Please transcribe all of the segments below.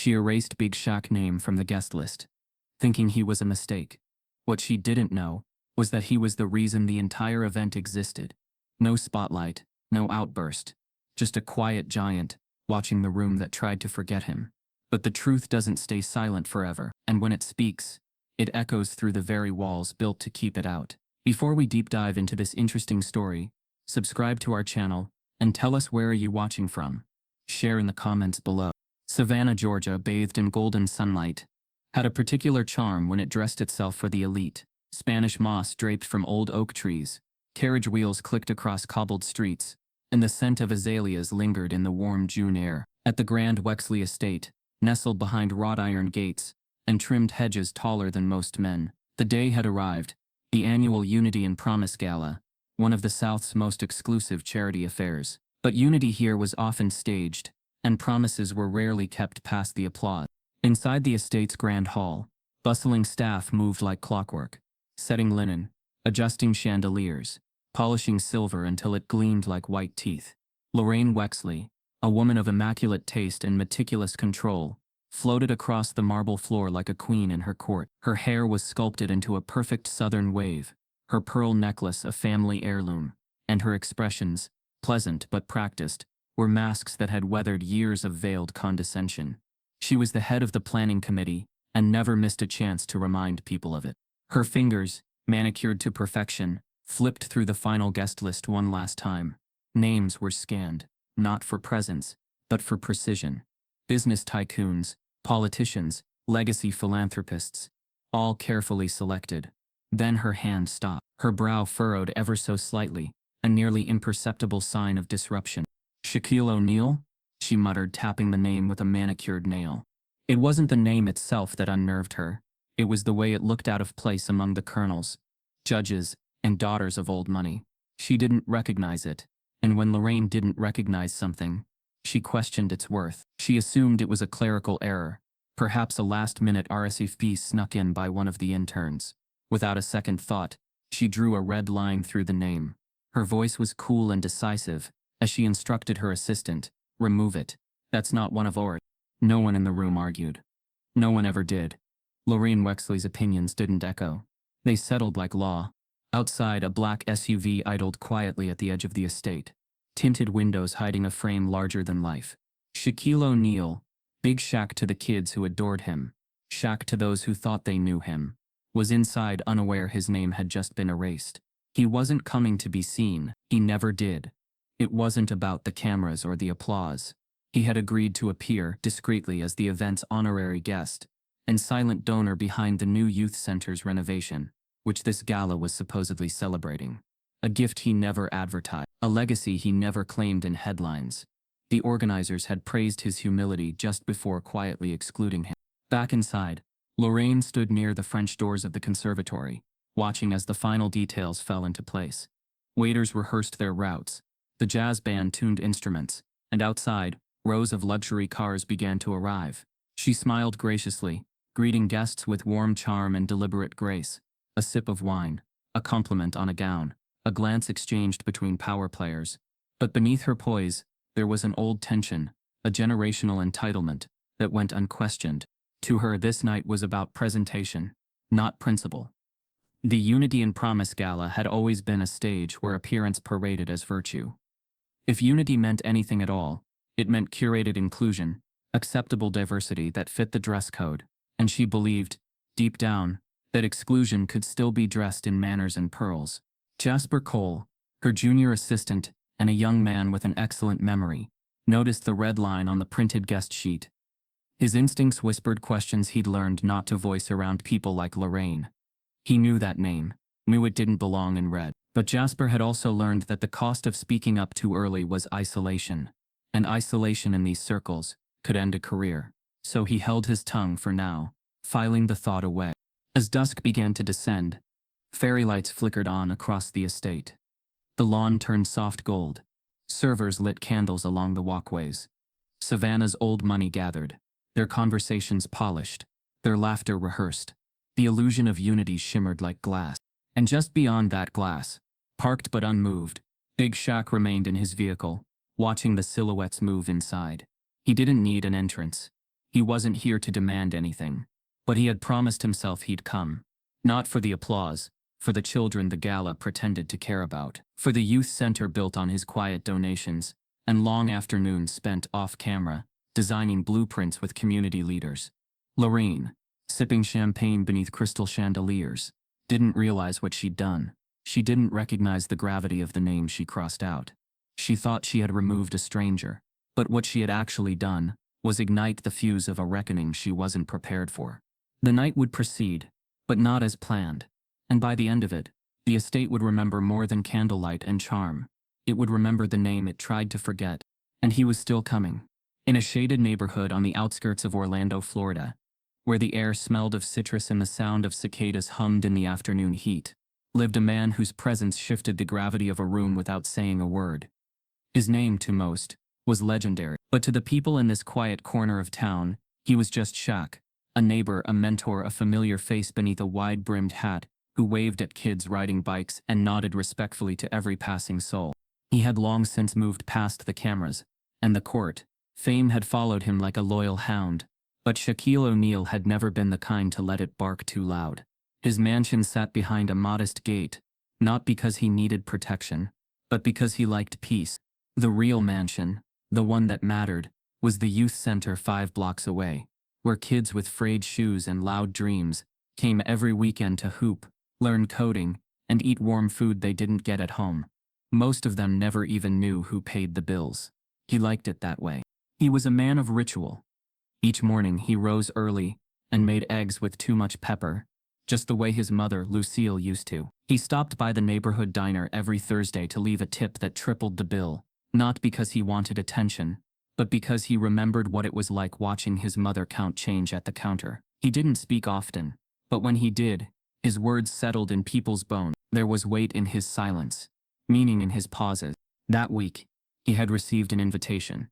She erased Big Shaq name from the guest list, thinking he was a mistake. What she didn't know was that he was the reason the entire event existed. No spotlight, no outburst, just a quiet giant watching the room that tried to forget him. But the truth doesn't stay silent forever, and when it speaks, it echoes through the very walls built to keep it out. Before we deep dive into this interesting story, subscribe to our channel and tell us where are you watching from. Share in the comments below. Savannah, Georgia, bathed in golden sunlight, had a particular charm when it dressed itself for the elite. Spanish moss draped from old oak trees, carriage wheels clicked across cobbled streets, and the scent of azaleas lingered in the warm June air. At the Grand Wexley estate, nestled behind wrought iron gates and trimmed hedges taller than most men, the day had arrived, the annual Unity and Promise Gala, one of the South's most exclusive charity affairs. But unity here was often staged, and promises were rarely kept past the applause. Inside the estate's grand hall, bustling staff moved like clockwork, setting linen, adjusting chandeliers, polishing silver until it gleamed like white teeth. Lorraine Wexley, a woman of immaculate taste and meticulous control, floated across the marble floor like a queen in her court. Her hair was sculpted into a perfect southern wave, her pearl necklace a family heirloom, and her expressions, pleasant but practiced, were masks that had weathered years of veiled condescension. She was the head of the planning committee and never missed a chance to remind people of it. Her fingers, manicured to perfection, flipped through the final guest list one last time. Names were scanned, not for presence, but for precision. Business tycoons, politicians, legacy philanthropists, all carefully selected. Then her hand stopped, her brow furrowed ever so slightly, a nearly imperceptible sign of disruption. Shaquille O'Neal? She muttered, tapping the name with a manicured nail. It wasn't the name itself that unnerved her. It was the way it looked out of place among the colonels, judges, and daughters of old money. She didn't recognize it, and when Lorraine didn't recognize something, she questioned its worth. She assumed it was a clerical error, perhaps a last-minute RSVP snuck in by one of the interns. Without a second thought, she drew a red line through the name. Her voice was cool and decisive, as she instructed her assistant, "Remove it. That's not one of ours." No one in the room argued. No one ever did. Lorraine Wexley's opinions didn't echo. They settled like law. Outside, a black SUV idled quietly at the edge of the estate, tinted windows hiding a frame larger than life. Shaquille O'Neal, Big Shaq to the kids who adored him, Shaq to those who thought they knew him, was inside unaware his name had just been erased. He wasn't coming to be seen. He never did. It wasn't about the cameras or the applause. He had agreed to appear discreetly as the event's honorary guest and silent donor behind the new youth center's renovation, which this gala was supposedly celebrating. A gift he never advertised, a legacy he never claimed in headlines. The organizers had praised his humility just before quietly excluding him. Back inside, Lorraine stood near the French doors of the conservatory, watching as the final details fell into place. Waiters rehearsed their routes. The jazz band tuned instruments, and outside, rows of luxury cars began to arrive. She smiled graciously, greeting guests with warm charm and deliberate grace. A sip of wine, a compliment on a gown, a glance exchanged between power players. But beneath her poise, there was an old tension, a generational entitlement, that went unquestioned. To her, this night was about presentation, not principle. The Unity and Promise Gala had always been a stage where appearance paraded as virtue. If unity meant anything at all, it meant curated inclusion, acceptable diversity that fit the dress code, and she believed, deep down, that exclusion could still be dressed in manners and pearls. Jasper Cole, her junior assistant, and a young man with an excellent memory, noticed the red line on the printed guest sheet. His instincts whispered questions he'd learned not to voice around people like Lorraine. He knew that name, knew it didn't belong in red. But Jasper had also learned that the cost of speaking up too early was isolation, and isolation in these circles could end a career. So he held his tongue for now, filing the thought away. As dusk began to descend, fairy lights flickered on across the estate. The lawn turned soft gold. Servers lit candles along the walkways. Savannah's old money gathered, their conversations polished, their laughter rehearsed. The illusion of unity shimmered like glass. And just beyond that glass, parked but unmoved, Big Shaq remained in his vehicle, watching the silhouettes move inside. He didn't need an entrance. He wasn't here to demand anything. But he had promised himself he'd come. Not for the applause, for the children the gala pretended to care about, for the youth center built on his quiet donations, and long afternoons spent off-camera, designing blueprints with community leaders. Lorraine, sipping champagne beneath crystal chandeliers, didn't realize what she'd done. She didn't recognize the gravity of the name she crossed out. She thought she had removed a stranger, but what she had actually done was ignite the fuse of a reckoning she wasn't prepared for. The night would proceed, but not as planned, and by the end of it, the estate would remember more than candlelight and charm. It would remember the name it tried to forget, and he was still coming. In a shaded neighborhood on the outskirts of Orlando, Florida, where the air smelled of citrus and the sound of cicadas hummed in the afternoon heat, lived a man whose presence shifted the gravity of a room without saying a word. His name, to most, was legendary, but to the people in this quiet corner of town, he was just Shaq, a neighbor, a mentor, a familiar face beneath a wide-brimmed hat, who waved at kids riding bikes and nodded respectfully to every passing soul. He had long since moved past the cameras and the court. Fame had followed him like a loyal hound, but Shaquille O'Neal had never been the kind to let it bark too loud. His mansion sat behind a modest gate, not because he needed protection, but because he liked peace. The real mansion, the one that mattered, was the youth center 5 blocks away, where kids with frayed shoes and loud dreams came every weekend to hoop, learn coding, and eat warm food they didn't get at home. Most of them never even knew who paid the bills. He liked it that way. He was a man of ritual. Each morning he rose early and made eggs with too much pepper, just the way his mother, Lucille, used to. He stopped by the neighborhood diner every Thursday to leave a tip that tripled the bill, not because he wanted attention, but because he remembered what it was like watching his mother count change at the counter. He didn't speak often, but when he did, his words settled in people's bones. There was weight in his silence, meaning in his pauses. That week, he had received an invitation.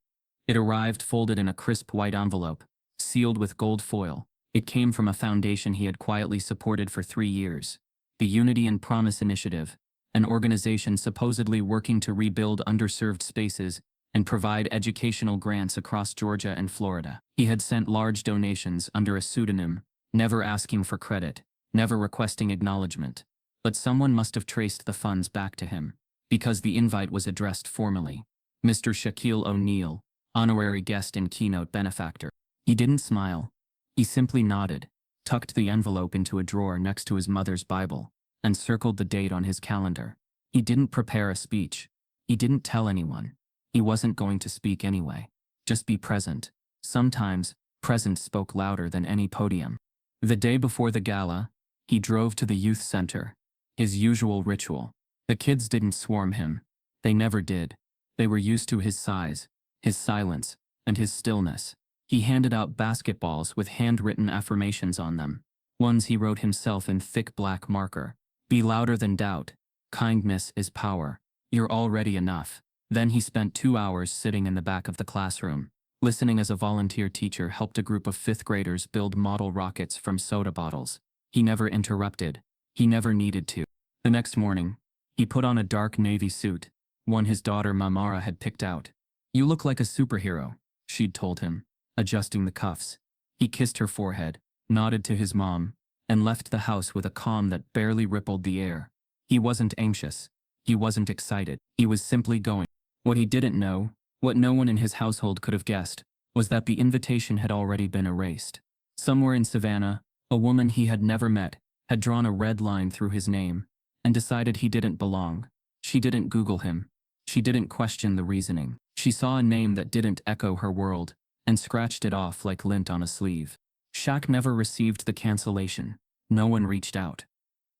It arrived folded in a crisp white envelope, sealed with gold foil. It came from a foundation he had quietly supported for 3 years, the Unity and Promise Initiative, an organization supposedly working to rebuild underserved spaces and provide educational grants across Georgia and Florida. He had sent large donations under a pseudonym, never asking for credit, never requesting acknowledgement. But someone must have traced the funds back to him, because the invite was addressed formally. Mr. Shaquille O'Neal, honorary guest and keynote benefactor. He didn't smile. He simply nodded, tucked the envelope into a drawer next to his mother's Bible, and circled the date on his calendar. He didn't prepare a speech. He didn't tell anyone. He wasn't going to speak anyway. Just be present. Sometimes, presence spoke louder than any podium. The day before the gala, he drove to the youth center, his usual ritual. The kids didn't swarm him. They never did. They were used to his size, his silence, and his stillness. He handed out basketballs with handwritten affirmations on them. Ones he wrote himself in thick black marker. Be louder than doubt. Kindness is power. You're already enough. Then he spent 2 hours sitting in the back of the classroom, listening as a volunteer teacher helped a group of 5th graders build model rockets from soda bottles. He never interrupted. He never needed to. The next morning, he put on a dark navy suit, one his daughter Mamara had picked out. You look like a superhero, she'd told him, adjusting the cuffs. He kissed her forehead, nodded to his mom, and left the house with a calm that barely rippled the air. He wasn't anxious. He wasn't excited. He was simply going. What he didn't know, what no one in his household could have guessed, was that the invitation had already been erased. Somewhere in Savannah, a woman he had never met had drawn a red line through his name and decided he didn't belong. She didn't Google him. She didn't question the reasoning. She saw a name that didn't echo her world and scratched it off like lint on a sleeve. Shaq never received the cancellation. No one reached out.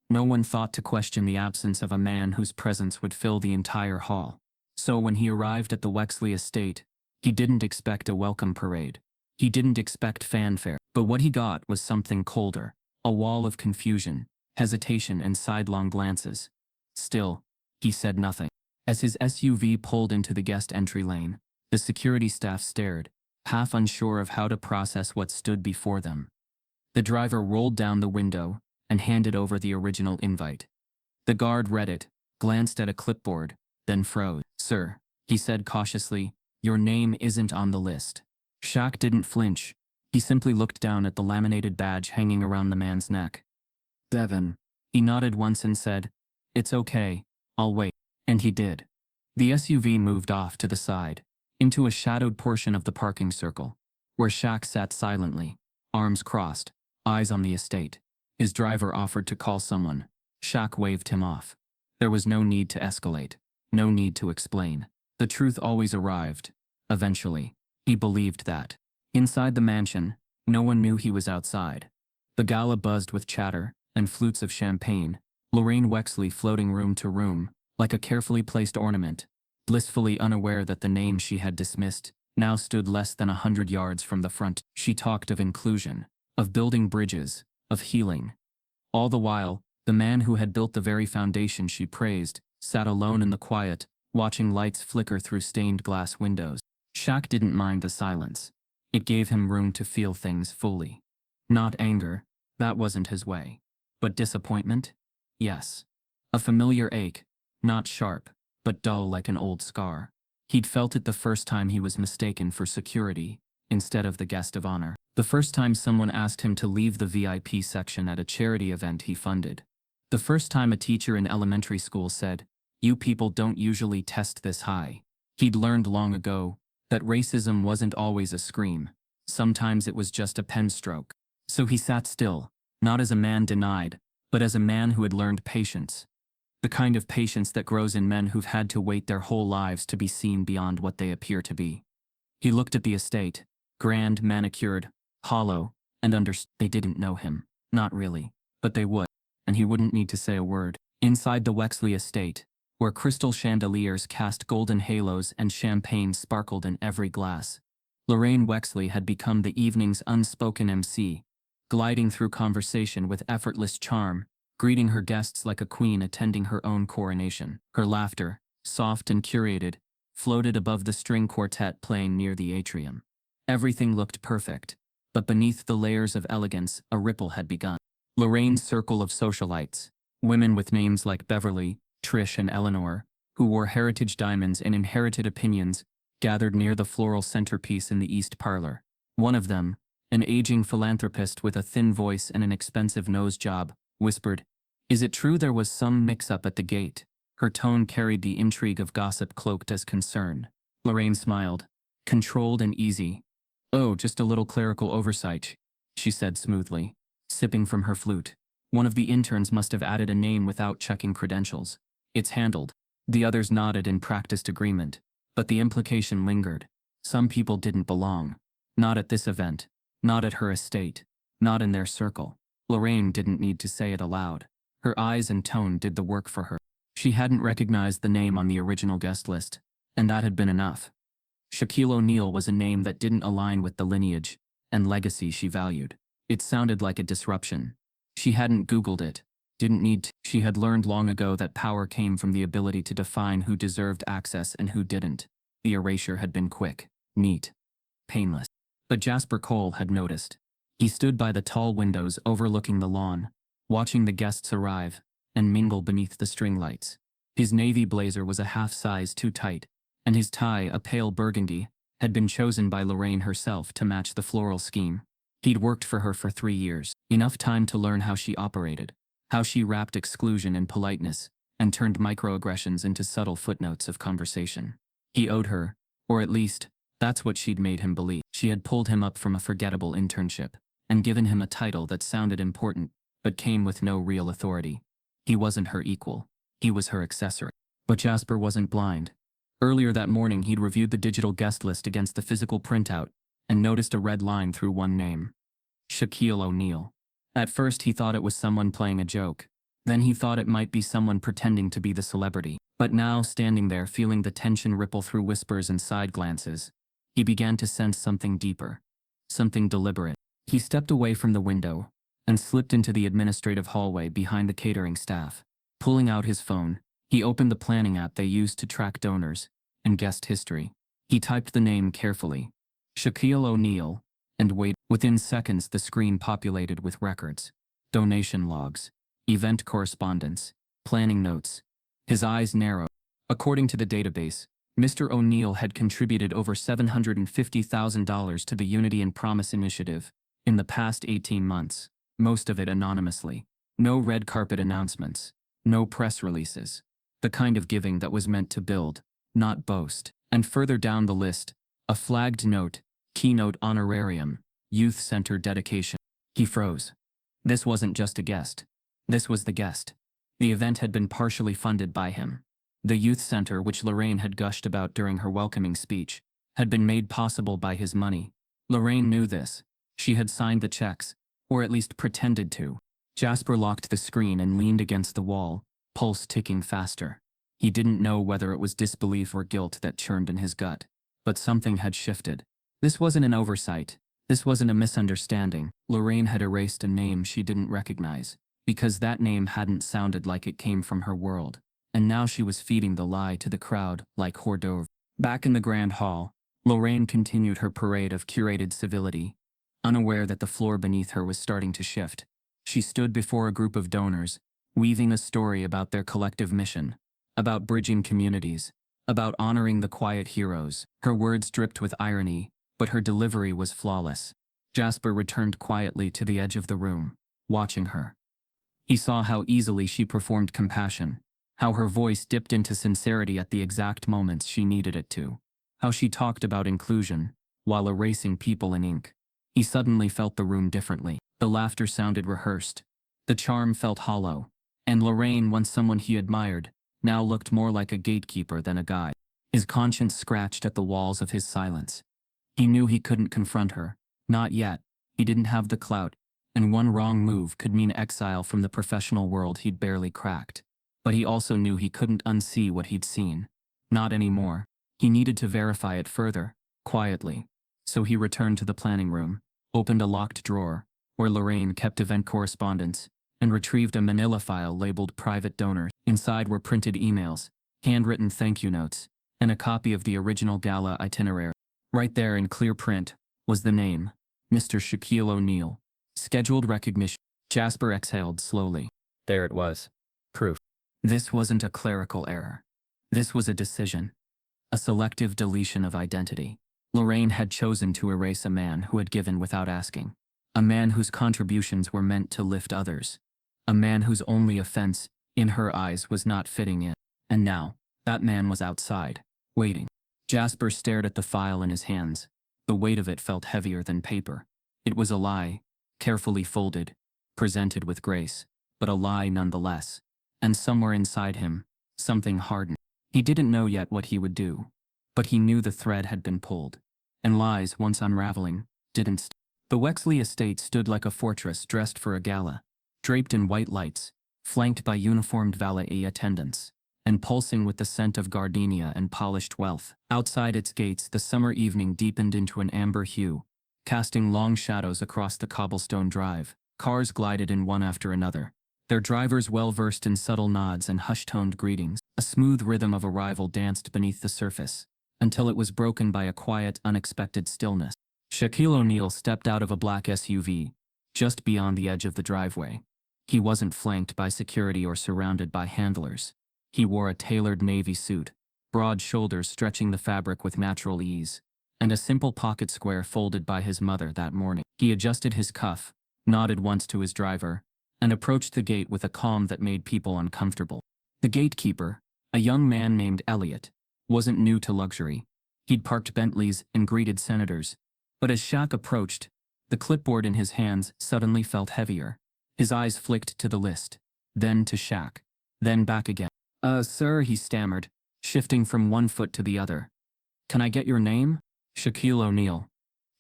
No one thought to question the absence of a man whose presence would fill the entire hall. So when he arrived at the Wexley estate, he didn't expect a welcome parade. He didn't expect fanfare. But what he got was something colder, a wall of confusion, hesitation, and sidelong glances. Still, he said nothing. As his SUV pulled into the guest entry lane, the security staff stared, half unsure of how to process what stood before them. The driver rolled down the window and handed over the original invite. The guard read it, glanced at a clipboard, then froze. Sir, he said cautiously, your name isn't on the list. Shaq didn't flinch. He simply looked down at the laminated badge hanging around the man's neck. Devon. He nodded once and said, "It's okay, I'll wait." And he did. The SUV moved off to the side, into a shadowed portion of the parking circle, where Shaq sat silently, arms crossed, eyes on the estate. His driver offered to call someone. Shaq waved him off. There was no need to escalate, no need to explain. The truth always arrived, eventually. He believed that. Inside the mansion, no one knew he was outside. The gala buzzed with chatter and flutes of champagne, Lorraine Wexley floating room to room, like a carefully placed ornament, blissfully unaware that the name she had dismissed now stood less than 100 yards from the front. She talked of inclusion, of building bridges, of healing. All the while, the man who had built the very foundation she praised sat alone in the quiet, watching lights flicker through stained glass windows. Shaq didn't mind the silence. It gave him room to feel things fully. Not anger, that wasn't his way. But disappointment? Yes. A familiar ache, not sharp, but dull like an old scar. He'd felt it the first time he was mistaken for security, instead of the guest of honor. The first time someone asked him to leave the VIP section at a charity event he funded. The first time a teacher in elementary school said, "You people don't usually test this high." He'd learned long ago that racism wasn't always a scream. Sometimes it was just a pen stroke. So he sat still, not as a man denied, but as a man who had learned patience. The kind of patience that grows in men who've had to wait their whole lives to be seen beyond what they appear to be. He looked at the estate, grand, manicured, hollow, and understood they didn't know him. Not really, but they would, and he wouldn't need to say a word. Inside the Wexley estate, where crystal chandeliers cast golden halos and champagne sparkled in every glass, Lorraine Wexley had become the evening's unspoken MC, gliding through conversation with effortless charm, greeting her guests like a queen attending her own coronation. Her laughter, soft and curated, floated above the string quartet playing near the atrium. Everything looked perfect, but beneath the layers of elegance, a ripple had begun. Lorraine's circle of socialites, women with names like Beverly, Trish, and Eleanor, who wore heritage diamonds and inherited opinions, gathered near the floral centerpiece in the east parlor. One of them, an aging philanthropist with a thin voice and an expensive nose job, whispered, "Is it true there was some mix-up at the gate?" Her tone carried the intrigue of gossip cloaked as concern. Lorraine smiled, controlled and easy. "Oh, just a little clerical oversight," she said smoothly, sipping from her flute. "One of the interns must have added a name without checking credentials. It's handled." The others nodded in practiced agreement, but the implication lingered. Some people didn't belong. Not at this event. Not at her estate. Not in their circle. Lorraine didn't need to say it aloud. Her eyes and tone did the work for her. She hadn't recognized the name on the original guest list, and that had been enough. Shaquille O'Neal was a name that didn't align with the lineage and legacy she valued. It sounded like a disruption. She hadn't Googled it. Didn't need to. She had learned long ago that power came from the ability to define who deserved access and who didn't. The erasure had been quick, neat, painless. But Jasper Cole had noticed. He stood by the tall windows overlooking the lawn, watching the guests arrive and mingle beneath the string lights. His navy blazer was a half size too tight, and his tie, a pale burgundy, had been chosen by Lorraine herself to match the floral scheme. He'd worked for her for 3 years, enough time to learn how she operated, how she wrapped exclusion in politeness, and turned microaggressions into subtle footnotes of conversation. He owed her, or at least, that's what she'd made him believe. She had pulled him up from a forgettable internship, and given him a title that sounded important, but came with no real authority. He wasn't her equal. He was her accessory. But Jasper wasn't blind. Earlier that morning he'd reviewed the digital guest list against the physical printout, and noticed a red line through one name. Shaquille O'Neal. At first he thought it was someone playing a joke. Then he thought it might be someone pretending to be the celebrity. But now, standing there feeling the tension ripple through whispers and side glances, he began to sense something deeper. Something deliberate. He stepped away from the window and slipped into the administrative hallway behind the catering staff. Pulling out his phone, he opened the planning app they used to track donors and guest history. He typed the name carefully. Shaquille O'Neal, and waited. Within seconds the screen populated with records. Donation logs, event correspondence, planning notes. His eyes narrowed. According to the database, Mr. O'Neill had contributed over $750,000 to the Unity and Promise initiative in the past 18 months, most of it anonymously. No red carpet announcements, no press releases. The kind of giving that was meant to build, not boast. And further down the list, a flagged note, keynote honorarium, youth center dedication. He froze. This wasn't just a guest. This was the guest. The event had been partially funded by him. The youth center, which Lorraine had gushed about during her welcoming speech, had been made possible by his money. Lorraine knew this. She had signed the checks, or at least pretended to. Jasper locked the screen and leaned against the wall, pulse ticking faster. He didn't know whether it was disbelief or guilt that churned in his gut, but something had shifted. This wasn't an oversight. This wasn't a misunderstanding. Lorraine had erased a name she didn't recognize, because that name hadn't sounded like it came from her world. And now she was feeding the lie to the crowd like hors d'oeuvre. Back in the grand hall, Lorraine continued her parade of curated civility, unaware that the floor beneath her was starting to shift. She stood before a group of donors, weaving a story about their collective mission, about bridging communities, about honoring the quiet heroes. Her words dripped with irony, but her delivery was flawless. Jasper returned quietly to the edge of the room, watching her. He saw how easily she performed compassion, how her voice dipped into sincerity at the exact moments she needed it to, how she talked about inclusion, while erasing people in ink. He suddenly felt the room differently. The laughter sounded rehearsed. The charm felt hollow. And Lorraine, once someone he admired, now looked more like a gatekeeper than a guide. His conscience scratched at the walls of his silence. He knew he couldn't confront her. Not yet. He didn't have the clout, and one wrong move could mean exile from the professional world he'd barely cracked. But he also knew he couldn't unsee what he'd seen. Not anymore. He needed to verify it further, quietly. So he returned to the planning room, opened a locked drawer, where Lorraine kept event correspondence, and retrieved a manila file labeled Private Donor. Inside were printed emails, handwritten thank you notes, and a copy of the original gala itinerary. Right there in clear print was the name, Mr. Shaquille O'Neal. Scheduled recognition. Jasper exhaled slowly. There it was. Proof. This wasn't a clerical error. This was a decision. A selective deletion of identity. Lorraine had chosen to erase a man who had given without asking. A man whose contributions were meant to lift others. A man whose only offense, in her eyes, was not fitting in. And now, that man was outside, waiting. Jasper stared at the file in his hands. The weight of it felt heavier than paper. It was a lie, carefully folded, presented with grace, but a lie nonetheless. And somewhere inside him, something hardened. He didn't know yet what he would do, but he knew the thread had been pulled. And lies, once unraveling, didn't. The Wexley estate stood like a fortress dressed for a gala, draped in white lights, flanked by uniformed valet attendants, and pulsing with the scent of gardenia and polished wealth. Outside its gates, the summer evening deepened into an amber hue, casting long shadows across the cobblestone drive. Cars glided in one after another, their drivers well versed in subtle nods and hush-toned greetings. A smooth rhythm of arrival danced beneath the surface, until it was broken by a quiet, unexpected stillness. Shaquille O'Neal stepped out of a black SUV, just beyond the edge of the driveway. He wasn't flanked by security or surrounded by handlers. He wore a tailored navy suit, broad shoulders stretching the fabric with natural ease, and a simple pocket square folded by his mother that morning. He adjusted his cuff, nodded once to his driver, and approached the gate with a calm that made people uncomfortable. The gatekeeper, a young man named Elliot, wasn't new to luxury. He'd parked Bentleys and greeted senators. But as Shaq approached, the clipboard in his hands suddenly felt heavier. His eyes flicked to the list, then to Shaq, then back again. Sir, he stammered, shifting from one foot to the other. Can I get your name? Shaquille O'Neal,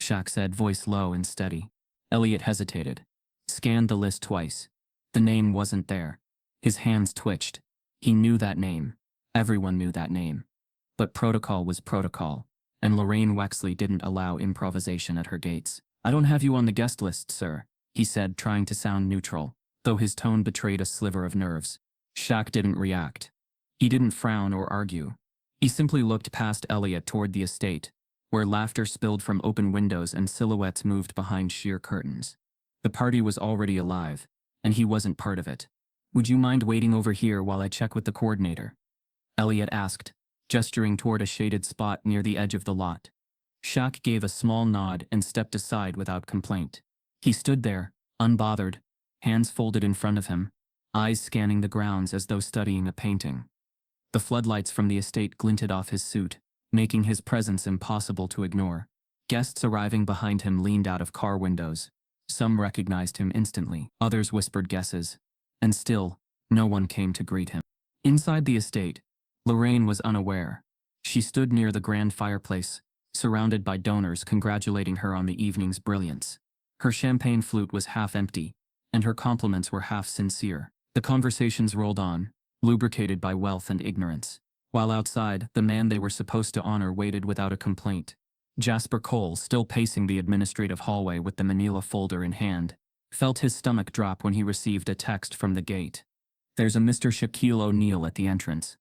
Shaq said, voice low and steady. Elliot hesitated, scanned the list twice. The name wasn't there. His hands twitched. He knew that name. Everyone knew that name. But protocol was protocol, and Lorraine Wexley didn't allow improvisation at her gates. I don't have you on the guest list, sir, he said, trying to sound neutral, though his tone betrayed a sliver of nerves. Shaq didn't react. He didn't frown or argue. He simply looked past Elliot toward the estate, where laughter spilled from open windows and silhouettes moved behind sheer curtains. The party was already alive, and he wasn't part of it. Would you mind waiting over here while I check with the coordinator? Elliot asked, gesturing toward a shaded spot near the edge of the lot. Shaq gave a small nod and stepped aside without complaint. He stood there, unbothered, hands folded in front of him, eyes scanning the grounds as though studying a painting. The floodlights from the estate glinted off his suit, making his presence impossible to ignore. Guests arriving behind him leaned out of car windows. Some recognized him instantly, others whispered guesses. And still, no one came to greet him. Inside the estate, Lorraine was unaware. She stood near the grand fireplace, surrounded by donors congratulating her on the evening's brilliance. Her champagne flute was half empty, and her compliments were half sincere. The conversations rolled on, lubricated by wealth and ignorance. While outside, the man they were supposed to honor waited without a complaint. Jasper Cole, still pacing the administrative hallway with the manila folder in hand, felt his stomach drop when he received a text from the gate. "There's a Mr. Shaquille O'Neal at the entrance.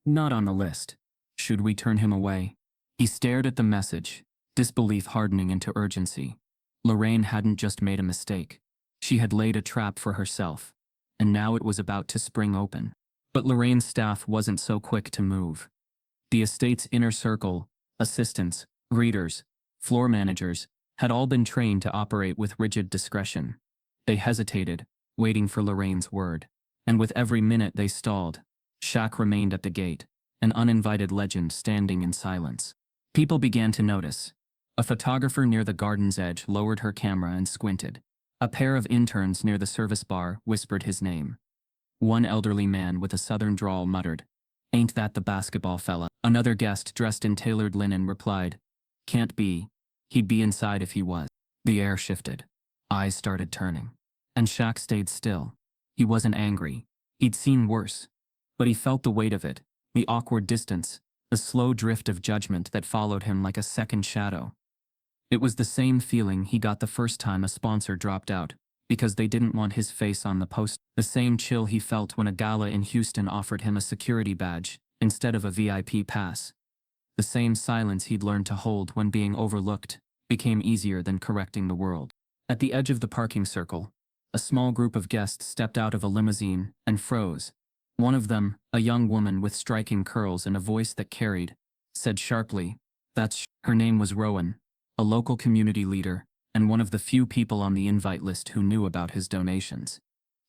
Not on the list. Should we turn him away?" He stared at the message, disbelief hardening into urgency. Lorraine hadn't just made a mistake. She had laid a trap for herself, and now it was about to spring open. But Lorraine's staff wasn't so quick to move. The estate's inner circle, assistants, greeters, floor managers, had all been trained to operate with rigid discretion. They hesitated, waiting for Lorraine's word. And with every minute they stalled, Shaq remained at the gate, an uninvited legend standing in silence. People began to notice. A photographer near the garden's edge lowered her camera and squinted. A pair of interns near the service bar whispered his name. One elderly man with a southern drawl muttered, "Ain't that the basketball fella?" Another guest dressed in tailored linen replied, "Can't be. He'd be inside if he was." The air shifted. Eyes started turning. And Shaq stayed still. He wasn't angry. He'd seen worse. But he felt the weight of it, the awkward distance, the slow drift of judgment that followed him like a second shadow. It was the same feeling he got the first time a sponsor dropped out, because they didn't want his face on the post. The same chill he felt when a gala in Houston offered him a security badge instead of a VIP pass. The same silence he'd learned to hold when being overlooked became easier than correcting the world. At the edge of the parking circle, a small group of guests stepped out of a limousine and froze. One of them, a young woman with striking curls and a voice that carried, said sharply, "That's Her name was Rowan, a local community leader, and one of the few people on the invite list who knew about his donations."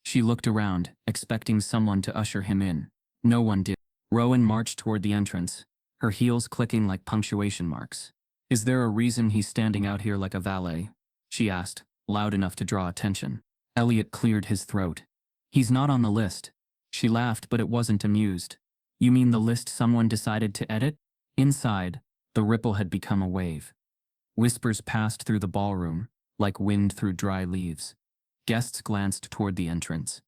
She looked around, expecting someone to usher him in. No one did. Rowan marched toward the entrance, her heels clicking like punctuation marks. "Is there a reason he's standing out here like a valet?" she asked, loud enough to draw attention. Elliot cleared his throat. "He's not on the list." She laughed, but it wasn't amused. "You mean the list someone decided to edit?" Inside, the ripple had become a wave. Whispers passed through the ballroom, like wind through dry leaves. Guests glanced toward the entrance.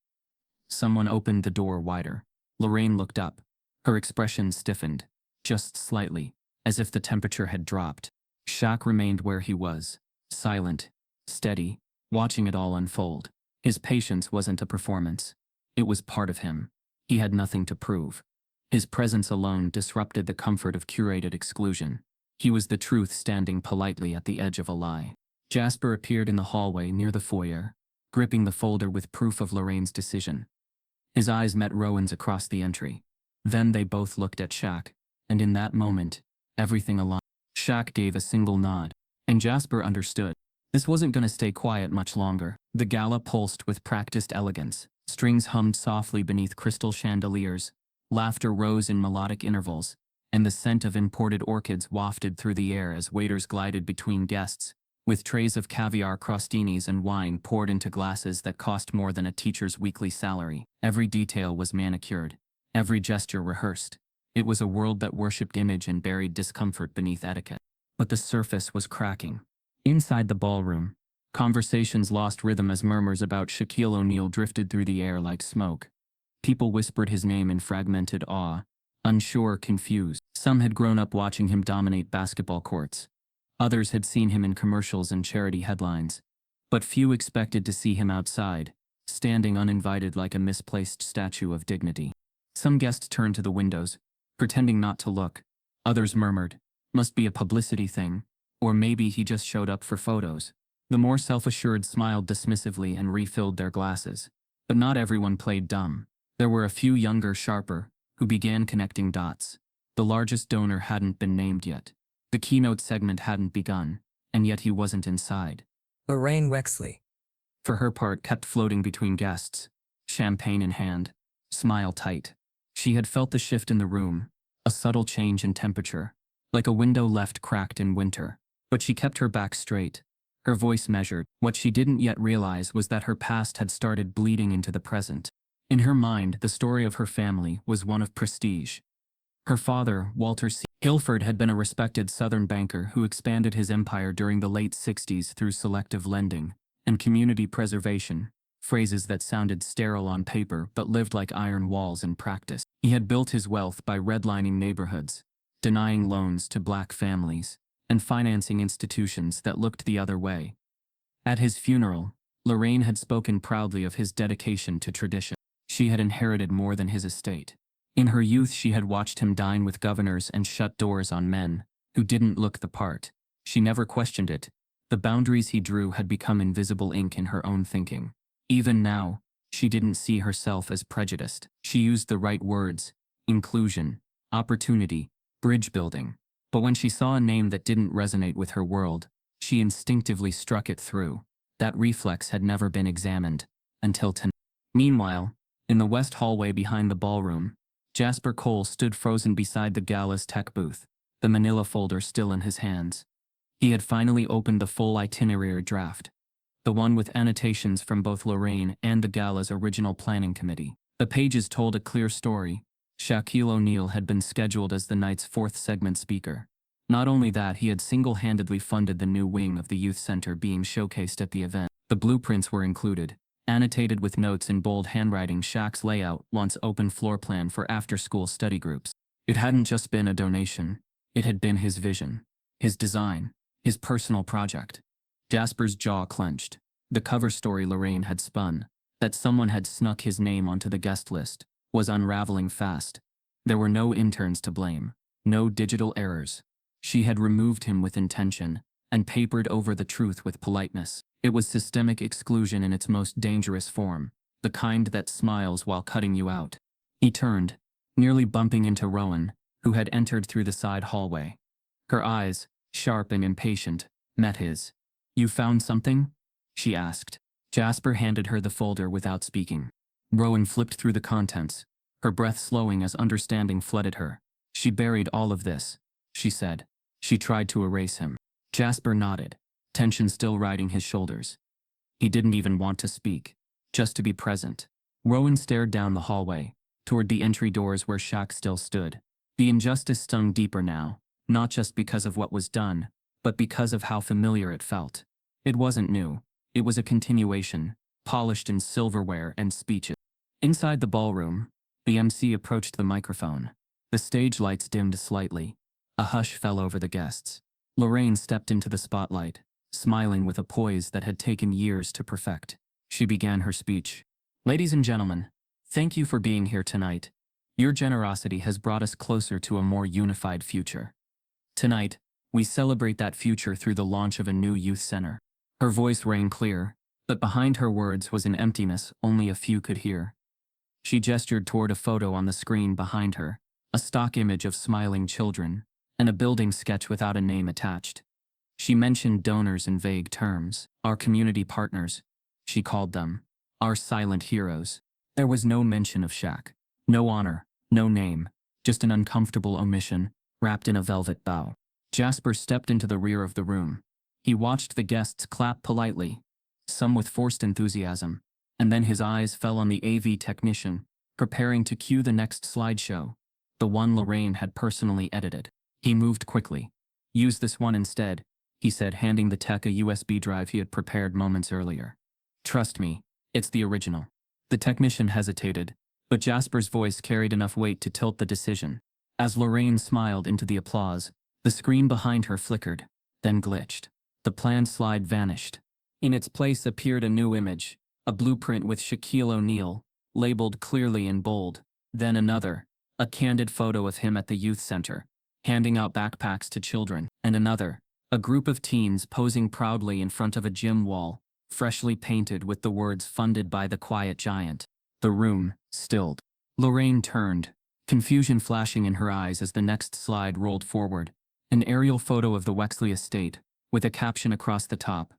Someone opened the door wider. Lorraine looked up. Her expression stiffened, just slightly, as if the temperature had dropped. Shaq remained where he was, silent, steady, watching it all unfold. His patience wasn't a performance. It was part of him. He had nothing to prove. His presence alone disrupted the comfort of curated exclusion. He was the truth standing politely at the edge of a lie. Jasper appeared in the hallway near the foyer, gripping the folder with proof of Lorraine's decision. His eyes met Rowan's across the entry. Then they both looked at Shaq, and in that moment, everything aligned. Shaq gave a single nod, and Jasper understood. This wasn't going to stay quiet much longer. The gala pulsed with practiced elegance. Strings hummed softly beneath crystal chandeliers. Laughter rose in melodic intervals, and the scent of imported orchids wafted through the air as waiters glided between guests, with trays of caviar crostinis and wine poured into glasses that cost more than a teacher's weekly salary. Every detail was manicured, every gesture rehearsed. It was a world that worshipped image and buried discomfort beneath etiquette. But the surface was cracking. Inside the ballroom, conversations lost rhythm as murmurs about Shaquille O'Neal drifted through the air like smoke. People whispered his name in fragmented awe, unsure, confused. Some had grown up watching him dominate basketball courts. Others had seen him in commercials and charity headlines. But few expected to see him outside, standing uninvited like a misplaced statue of dignity. Some guests turned to the windows, pretending not to look. Others murmured, "Must be a publicity thing. Or maybe he just showed up for photos." The more self-assured smiled dismissively and refilled their glasses. But not everyone played dumb. There were a few younger, sharper, who began connecting dots. The largest donor hadn't been named yet. The keynote segment hadn't begun, and yet he wasn't inside. Lorraine Wexley. For her part, kept floating between guests, champagne in hand, smile tight. She had felt the shift in the room, a subtle change in temperature, like a window left cracked in winter. But she kept her back straight, her voice measured. What she didn't yet realize was that her past had started bleeding into the present. In her mind, the story of her family was one of prestige. Her father, Walter C. Hilford, had been a respected Southern banker who expanded his empire during the late 60s through selective lending and community preservation, phrases that sounded sterile on paper but lived like iron walls in practice. He had built his wealth by redlining neighborhoods, denying loans to black families, and financing institutions that looked the other way. At his funeral, Lorraine had spoken proudly of his dedication to tradition. She had inherited more than his estate. In her youth, she had watched him dine with governors and shut doors on men who didn't look the part. She never questioned it. The boundaries he drew had become invisible ink in her own thinking. Even now, she didn't see herself as prejudiced. She used the right words: inclusion, opportunity, bridge building. But when she saw a name that didn't resonate with her world, she instinctively struck it through. That reflex had never been examined until tonight. Meanwhile, in the west hallway behind the ballroom, Jasper Cole stood frozen beside the gala's tech booth, the manila folder still in his hands. He had finally opened the full itinerary draft, the one with annotations from both Lorraine and the gala's original planning committee. The pages told a clear story. Shaquille O'Neal had been scheduled as the night's fourth segment speaker. Not only that, he had single-handedly funded the new wing of the youth center being showcased at the event. The blueprints were included, annotated with notes in bold handwriting: Shaq's layout, once open floor plan for after-school study groups. It hadn't just been a donation. It had been his vision, his design, his personal project. Jasper's jaw clenched. The cover story Lorraine had spun, that someone had snuck his name onto the guest list, was unraveling fast. There were no interns to blame, no digital errors. She had removed him with intention and papered over the truth with politeness. It was systemic exclusion in its most dangerous form, the kind that smiles while cutting you out. He turned, nearly bumping into Rowan, who had entered through the side hallway. Her eyes, sharp and impatient, met his. "You found something?" she asked. Jasper handed her the folder without speaking. Rowan flipped through the contents, her breath slowing as understanding flooded her. "She buried all of this," she said. She tried to erase him. Jasper nodded, tension still riding his shoulders. He didn't even want to speak, just to be present. Rowan stared down the hallway, toward the entry doors where Shaq still stood. The injustice stung deeper now, not just because of what was done, but because of how familiar it felt. It wasn't new. It was a continuation, polished in silverware and speeches. Inside the ballroom, the MC approached the microphone. The stage lights dimmed slightly. A hush fell over the guests. Lorraine stepped into the spotlight, smiling with a poise that had taken years to perfect. She began her speech. "Ladies and gentlemen, thank you for being here tonight. Your generosity has brought us closer to a more unified future. Tonight, we celebrate that future through the launch of a new youth center." Her voice rang clear, but behind her words was an emptiness only a few could hear. She gestured toward a photo on the screen behind her, a stock image of smiling children, and a building sketch without a name attached. She mentioned donors in vague terms. "Our community partners," she called them. "Our silent heroes." There was no mention of Shaq. No honor, no name, just an uncomfortable omission, wrapped in a velvet bow. Jasper stepped into the rear of the room. He watched the guests clap politely, some with forced enthusiasm, and then his eyes fell on the AV technician, preparing to cue the next slideshow, the one Lorraine had personally edited. He moved quickly. "Use this one instead," he said, handing the tech a USB drive he had prepared moments earlier. "Trust me, it's the original." The technician hesitated, but Jasper's voice carried enough weight to tilt the decision. As Lorraine smiled into the applause, the screen behind her flickered, then glitched. The planned slide vanished. In its place appeared a new image, a blueprint with Shaquille O'Neal, labeled clearly in bold. Then another, a candid photo of him at the youth center, handing out backpacks to children. And another, a group of teens posing proudly in front of a gym wall, freshly painted with the words "funded by the quiet giant." The room stilled. Lorraine turned, confusion flashing in her eyes as the next slide rolled forward. An aerial photo of the Wexley estate, with a caption across the top.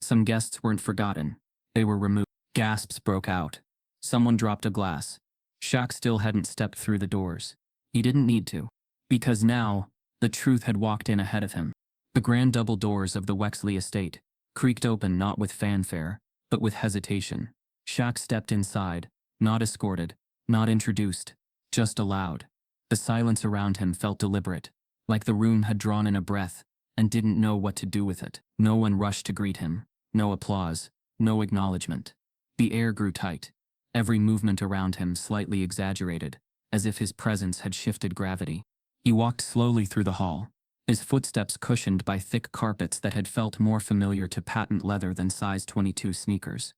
Some guests weren't forgotten. They were removed. Gasps broke out. Someone dropped a glass. Shaq still hadn't stepped through the doors. He didn't need to. Because now, the truth had walked in ahead of him. The grand double doors of the Wexley estate creaked open not with fanfare, but with hesitation. Shaq stepped inside, not escorted, not introduced, just allowed. The silence around him felt deliberate, like the room had drawn in a breath and didn't know what to do with it. No one rushed to greet him, no applause, no acknowledgement. The air grew tight, every movement around him slightly exaggerated, as if his presence had shifted gravity. He walked slowly through the hall, his footsteps cushioned by thick carpets that had felt more familiar to patent leather than size 22 sneakers.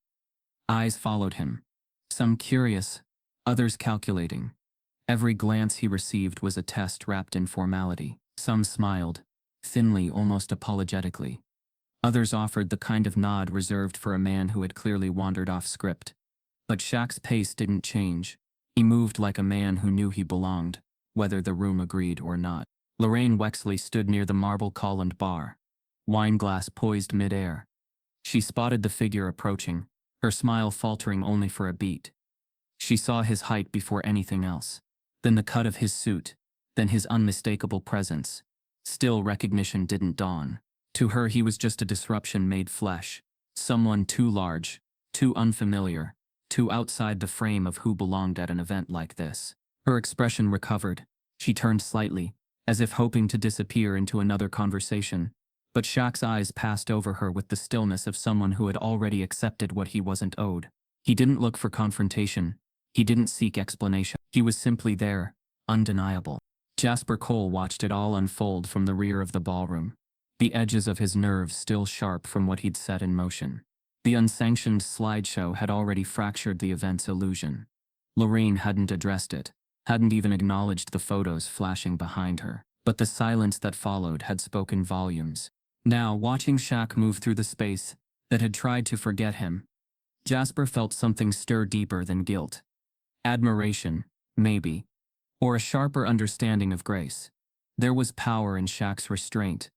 Eyes followed him, some curious, others calculating. Every glance he received was a test wrapped in formality. Some smiled, thinly, almost apologetically. Others offered the kind of nod reserved for a man who had clearly wandered off script. But Shaq's pace didn't change. He moved like a man who knew he belonged, whether the room agreed or not. Lorraine Wexley stood near the marble-columned bar, wineglass poised mid-air. She spotted the figure approaching, her smile faltering only for a beat. She saw his height before anything else, then the cut of his suit, then his unmistakable presence. Still, recognition didn't dawn. To her, he was just a disruption made flesh, someone too large, too unfamiliar, too outside the frame of who belonged at an event like this. Her expression recovered. She turned slightly, as if hoping to disappear into another conversation, but Shaq's eyes passed over her with the stillness of someone who had already accepted what he wasn't owed. He didn't look for confrontation. He didn't seek explanation. He was simply there, undeniable. Jasper Cole watched it all unfold from the rear of the ballroom, the edges of his nerves still sharp from what he'd set in motion. The unsanctioned slideshow had already fractured the event's illusion. Lorraine hadn't addressed it, hadn't even acknowledged the photos flashing behind her, but the silence that followed had spoken volumes. Now, watching Shaq move through the space that had tried to forget him, Jasper felt something stir deeper than guilt. Admiration, maybe, or a sharper understanding of grace. There was power in Shaq's restraint,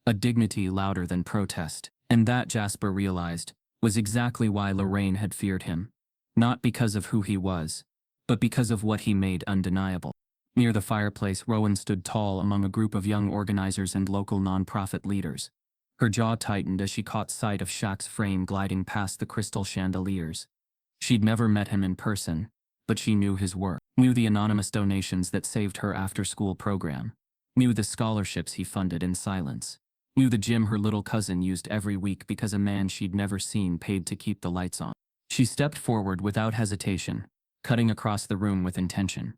a dignity louder than protest, and that, Jasper realized, was exactly why Lorraine had feared him. Not because of who he was, but because of what he made undeniable. Near the fireplace, Rowan stood tall among a group of young organizers and local nonprofit leaders. Her jaw tightened as she caught sight of Shaq's frame gliding past the crystal chandeliers. She'd never met him in person, but she knew his work, knew the anonymous donations that saved her after-school program, knew the scholarships he funded in silence, knew the gym her little cousin used every week because a man she'd never seen paid to keep the lights on. She stepped forward without hesitation, cutting across the room with intention.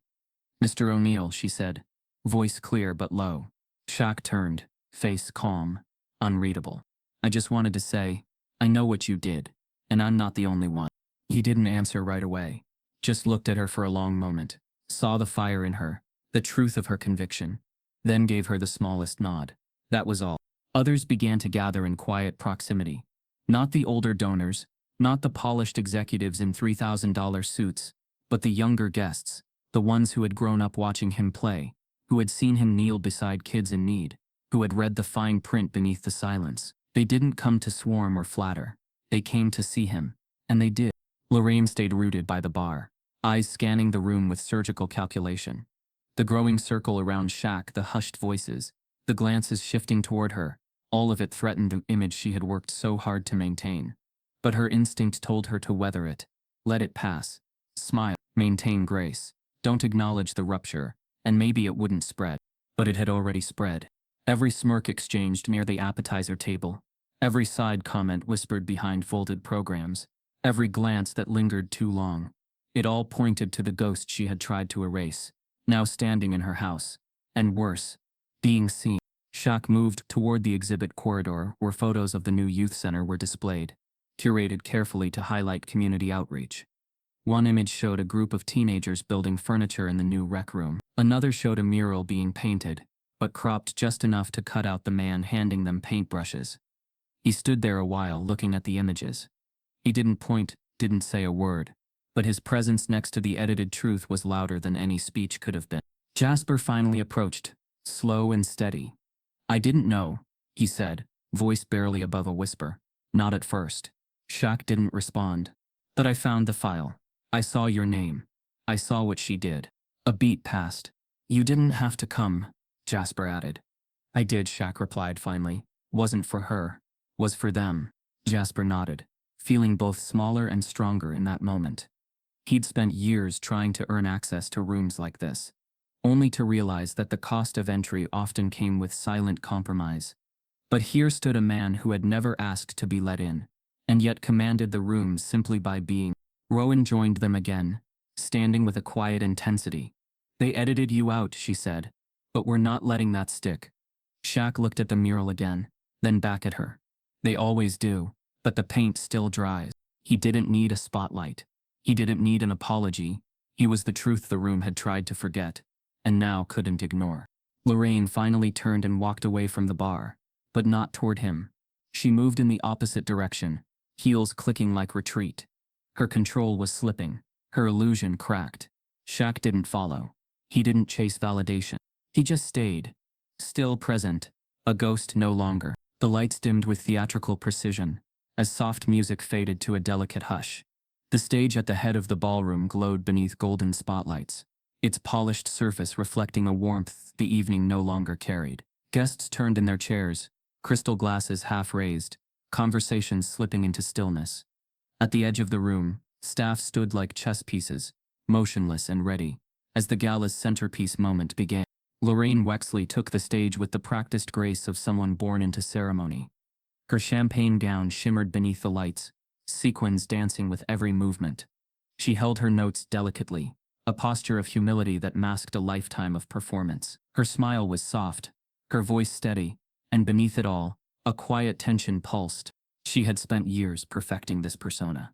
"Mr. O'Neill," she said, voice clear but low. Shaq turned, face calm, unreadable. "I just wanted to say, I know what you did, and I'm not the only one." He didn't answer right away, just looked at her for a long moment, saw the fire in her, the truth of her conviction, then gave her the smallest nod. That was all. Others began to gather in quiet proximity. Not the older donors, not the polished executives in $3,000 suits, but the younger guests, the ones who had grown up watching him play, who had seen him kneel beside kids in need, who had read the fine print beneath the silence. They didn't come to swarm or flatter. They came to see him, and they did. Lorraine stayed rooted by the bar, eyes scanning the room with surgical calculation. The growing circle around Shaq, the hushed voices, the glances shifting toward her, all of it threatened the image she had worked so hard to maintain. But her instinct told her to weather it, let it pass, smile, maintain grace, don't acknowledge the rupture, and maybe it wouldn't spread. But it had already spread. Every smirk exchanged near the appetizer table, every side comment whispered behind folded programs, every glance that lingered too long. It all pointed to the ghost she had tried to erase, now standing in her house, and worse, being seen. Shaq moved toward the exhibit corridor where photos of the new youth center were displayed, curated carefully to highlight community outreach. One image showed a group of teenagers building furniture in the new rec room. Another showed a mural being painted, but cropped just enough to cut out the man handing them paintbrushes. He stood there a while looking at the images. He didn't point, didn't say a word, but his presence next to the edited truth was louder than any speech could have been. Jasper finally approached, slow and steady. "I didn't know," he said, voice barely above a whisper. "Not at first." Shaq didn't respond. "But I found the file. I saw your name. I saw what she did." A beat passed. "You didn't have to come," Jasper added. "I did," Shaq replied finally. "Wasn't for her. Was for them." Jasper nodded, feeling both smaller and stronger in that moment. He'd spent years trying to earn access to rooms like this, only to realize that the cost of entry often came with silent compromise. But here stood a man who had never asked to be let in, and yet commanded the rooms simply by being. Rowan joined them again, standing with a quiet intensity. "They edited you out," she said, "but we're not letting that stick." Shaq looked at the mural again, then back at her. "They always do, but the paint still dries." He didn't need a spotlight. He didn't need an apology. He was the truth the room had tried to forget, and now couldn't ignore. Lorraine finally turned and walked away from the bar, but not toward him. She moved in the opposite direction, heels clicking like retreat. Her control was slipping, her illusion cracked. Shaq didn't follow. He didn't chase validation. He just stayed, still present, a ghost no longer. The lights dimmed with theatrical precision, as soft music faded to a delicate hush. The stage at the head of the ballroom glowed beneath golden spotlights, its polished surface reflecting a warmth the evening no longer carried. Guests turned in their chairs, crystal glasses half raised, conversations slipping into stillness. At the edge of the room, staff stood like chess pieces, motionless and ready, as the gala's centerpiece moment began. Lorraine Wexley took the stage with the practiced grace of someone born into ceremony. Her champagne gown shimmered beneath the lights, sequins dancing with every movement. She held her notes delicately, a posture of humility that masked a lifetime of performance. Her smile was soft, her voice steady, and beneath it all, a quiet tension pulsed. She had spent years perfecting this persona.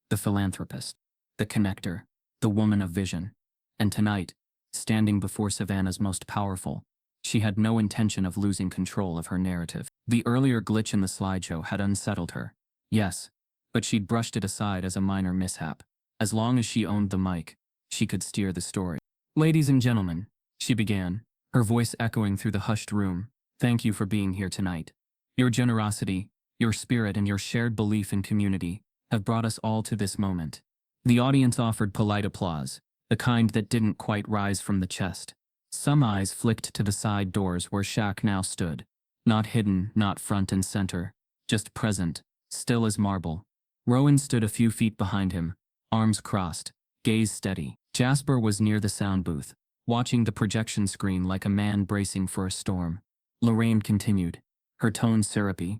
The philanthropist, the connector, the woman of vision. And tonight, standing before Savannah's most powerful, she had no intention of losing control of her narrative. The earlier glitch in the slideshow had unsettled her. Yes, but she'd brushed it aside as a minor mishap. As long as she owned the mic, she could steer the story. "Ladies and gentlemen," she began, her voice echoing through the hushed room, "thank you for being here tonight. Your generosity, your spirit, and your shared belief in community have brought us all to this moment." The audience offered polite applause, the kind that didn't quite rise from the chest. Some eyes flicked to the side doors where Shaq now stood. Not hidden, not front and center, just present, still as marble. Rowan stood a few feet behind him, arms crossed, gaze steady. Jasper was near the sound booth, watching the projection screen like a man bracing for a storm. Lorraine continued, her tone syrupy.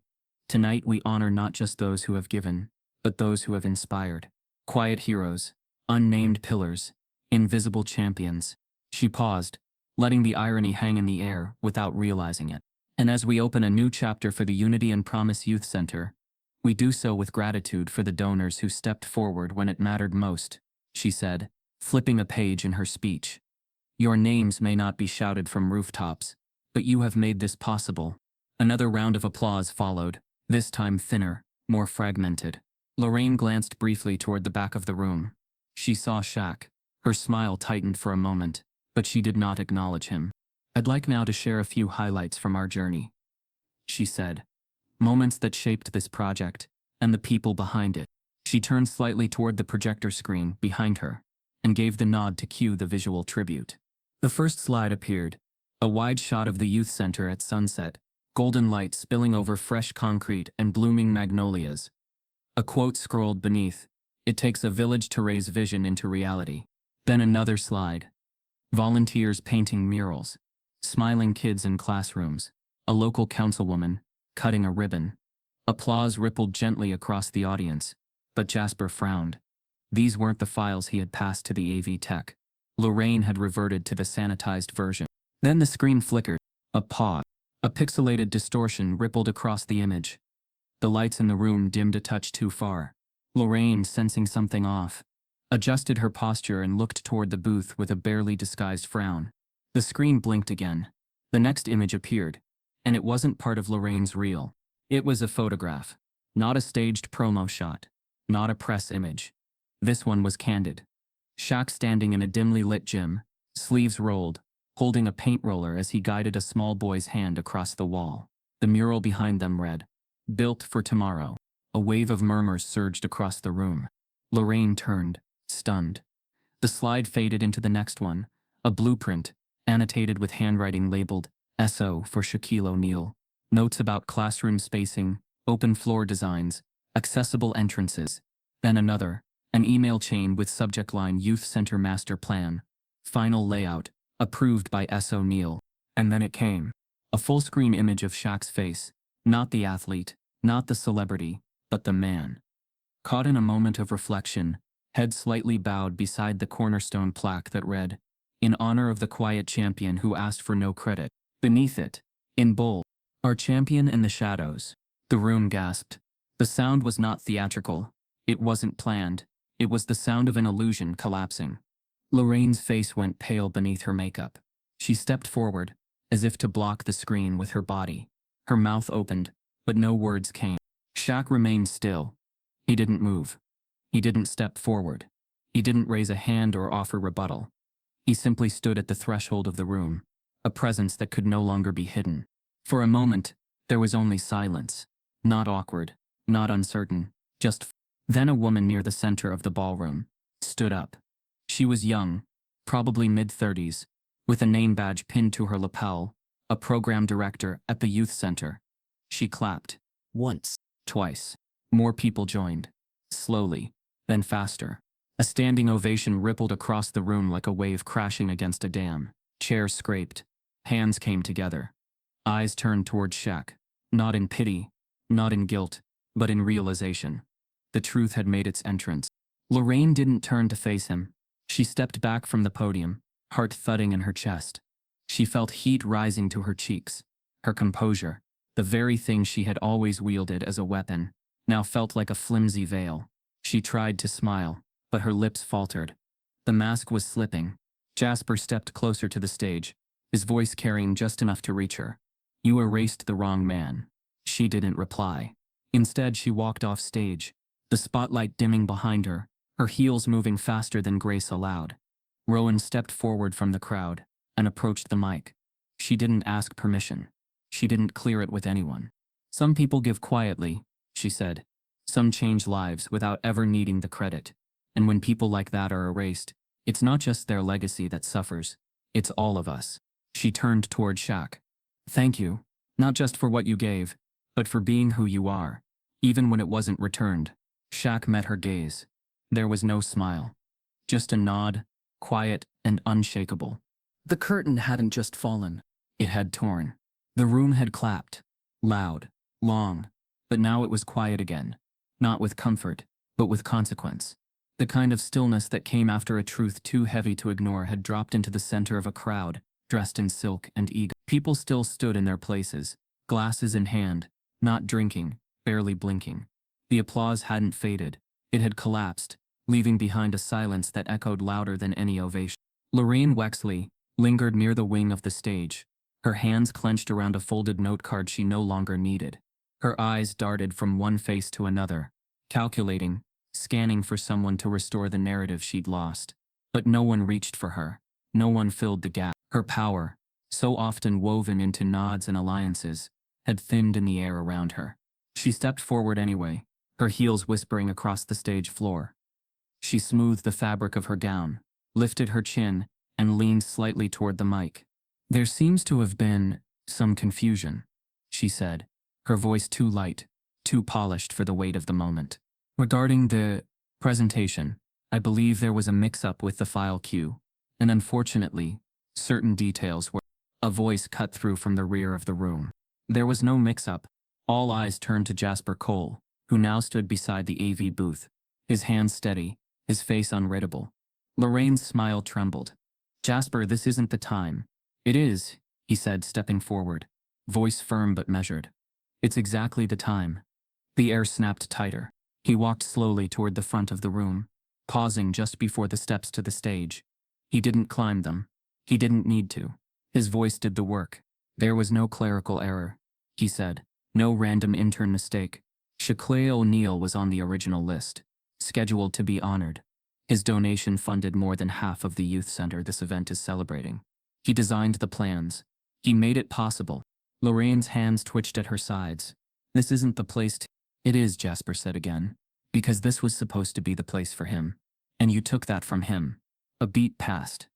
"Tonight we honor not just those who have given, but those who have inspired. Quiet heroes, unnamed pillars, invisible champions." She paused, letting the irony hang in the air without realizing it. "And as we open a new chapter for the Unity and Promise Youth Center, we do so with gratitude for the donors who stepped forward when it mattered most," she said, flipping a page in her speech. "Your names may not be shouted from rooftops, but you have made this possible." Another round of applause followed, this time thinner, more fragmented. Lorraine glanced briefly toward the back of the room. She saw Shaq. Her smile tightened for a moment, but she did not acknowledge him. "I'd like now to share a few highlights from our journey," she said. "Moments that shaped this project, and the people behind it." She turned slightly toward the projector screen behind her, and gave the nod to cue the visual tribute. The first slide appeared, a wide shot of the youth center at sunset, golden light spilling over fresh concrete and blooming magnolias. A quote scrolled beneath, "It takes a village to raise vision into reality." Then another slide. Volunteers painting murals, smiling kids in classrooms, a local councilwoman cutting a ribbon. Applause rippled gently across the audience, but Jasper frowned. These weren't the files he had passed to the AV tech. Lorraine had reverted to the sanitized version. Then the screen flickered. A pause. A pixelated distortion rippled across the image. The lights in the room dimmed a touch too far. Lorraine, sensing something off, adjusted her posture and looked toward the booth with a barely disguised frown. The screen blinked again. The next image appeared, and it wasn't part of Lorraine's reel. It was a photograph. Not a staged promo shot. Not a press image. This one was candid. Shaq standing in a dimly lit gym, sleeves rolled, holding a paint roller as he guided a small boy's hand across the wall. The mural behind them read, "Built for tomorrow." A wave of murmurs surged across the room. Lorraine turned, stunned. The slide faded into the next one, a blueprint, annotated with handwriting labeled SO for Shaquille O'Neal. Notes about classroom spacing, open floor designs, accessible entrances. Then another, an email chain with subject line Youth Center Master Plan. Final layout, approved by S. O'Neal. And then it came. A full-screen image of Shaq's face. Not the athlete, not the celebrity, but the man. Caught in a moment of reflection, head slightly bowed beside the cornerstone plaque that read, "In honor of the quiet champion who asked for no credit." Beneath it, in bold, "Our champion in the shadows." The room gasped. The sound was not theatrical. It wasn't planned. It was the sound of an illusion collapsing. Lorraine's face went pale beneath her makeup. She stepped forward, as if to block the screen with her body. Her mouth opened, but no words came. Shaq remained still. He didn't move. He didn't step forward. He didn't raise a hand or offer rebuttal. He simply stood at the threshold of the room, a presence that could no longer be hidden. For a moment, there was only silence. Not awkward, not uncertain, just. Then a woman near the center of the ballroom stood up. She was young, probably mid-30s, with a name badge pinned to her lapel, a program director at the youth center. She clapped. Once. Twice. More people joined. Slowly, then faster. A standing ovation rippled across the room like a wave crashing against a dam. Chairs scraped. Hands came together. Eyes turned toward Shaq. Not in pity, not in guilt, but in realization. The truth had made its entrance. Lorraine didn't turn to face him. She stepped back from the podium, heart thudding in her chest. She felt heat rising to her cheeks. Her composure, the very thing she had always wielded as a weapon, now felt like a flimsy veil. She tried to smile, but her lips faltered. The mask was slipping. Jasper stepped closer to the stage, his voice carrying just enough to reach her. "You erased the wrong man." She didn't reply. Instead, she walked off stage, the spotlight dimming behind her, her heels moving faster than grace allowed. Rowan stepped forward from the crowd and approached the mic. She didn't ask permission. She didn't clear it with anyone. "Some people give quietly," she said. "Some change lives without ever needing the credit. And when people like that are erased, it's not just their legacy that suffers. It's all of us." She turned toward Shaq. "Thank you, not just for what you gave, but for being who you are, even when it wasn't returned." Shaq met her gaze. There was no smile. Just a nod, quiet and unshakable. The curtain hadn't just fallen. It had torn. The room had clapped. Loud, long. But now it was quiet again. Not with comfort, but with consequence. The kind of stillness that came after a truth too heavy to ignore had dropped into the center of a crowd, dressed in silk and eager. People still stood in their places, glasses in hand, not drinking, barely blinking. The applause hadn't faded. It had collapsed, leaving behind a silence that echoed louder than any ovation. Lorraine Wexley lingered near the wing of the stage, her hands clenched around a folded note card she no longer needed. Her eyes darted from one face to another, calculating, scanning for someone to restore the narrative she'd lost. But no one reached for her. No one filled the gap. Her power, so often woven into nods and alliances, had thinned in the air around her. She stepped forward anyway, her heels whispering across the stage floor. She smoothed the fabric of her gown, lifted her chin, and leaned slightly toward the mic. "There seems to have been some confusion," she said, her voice too light, too polished for the weight of the moment. "Regarding the presentation, I believe there was a mix-up with the file queue, and unfortunately, certain details were." A voice cut through from the rear of the room. There was no mix-up. All eyes turned to Jasper Cole, who now stood beside the AV booth, his hands steady, his face unreadable. Lorraine's smile trembled. "Jasper, this isn't the time." "It is," he said, stepping forward, voice firm but measured. "It's exactly the time." The air snapped tighter. He walked slowly toward the front of the room, pausing just before the steps to the stage. He didn't climb them. He didn't need to. His voice did the work. "There was no clerical error," he said. "No random intern mistake. Shaquille O'Neal was on the original list, scheduled to be honored. His donation funded more than half of the youth center this event is celebrating. He designed the plans. He made it possible. Lorraine's hands twitched at her sides. This isn't the place to— It is, Jasper said again. Because this was supposed to be the place for him. And you took that from him. A beat passed.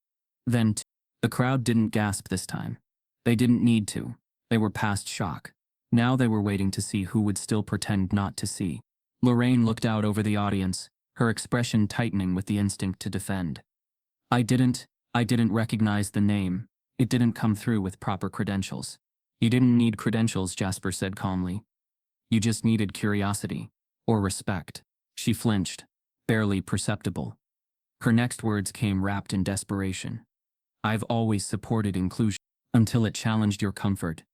Then the crowd didn't gasp this time. They didn't need to. They were past shock. Now they were waiting to see who would still pretend not to see. Lorraine looked out over the audience, her expression tightening with the instinct to defend. I didn't recognize the name. It didn't come through with proper credentials. You didn't need credentials, Jasper said calmly. You just needed curiosity. Or respect. She flinched, barely perceptible. Her next words came wrapped in desperation. I've always supported inclusion until it challenged your comfort.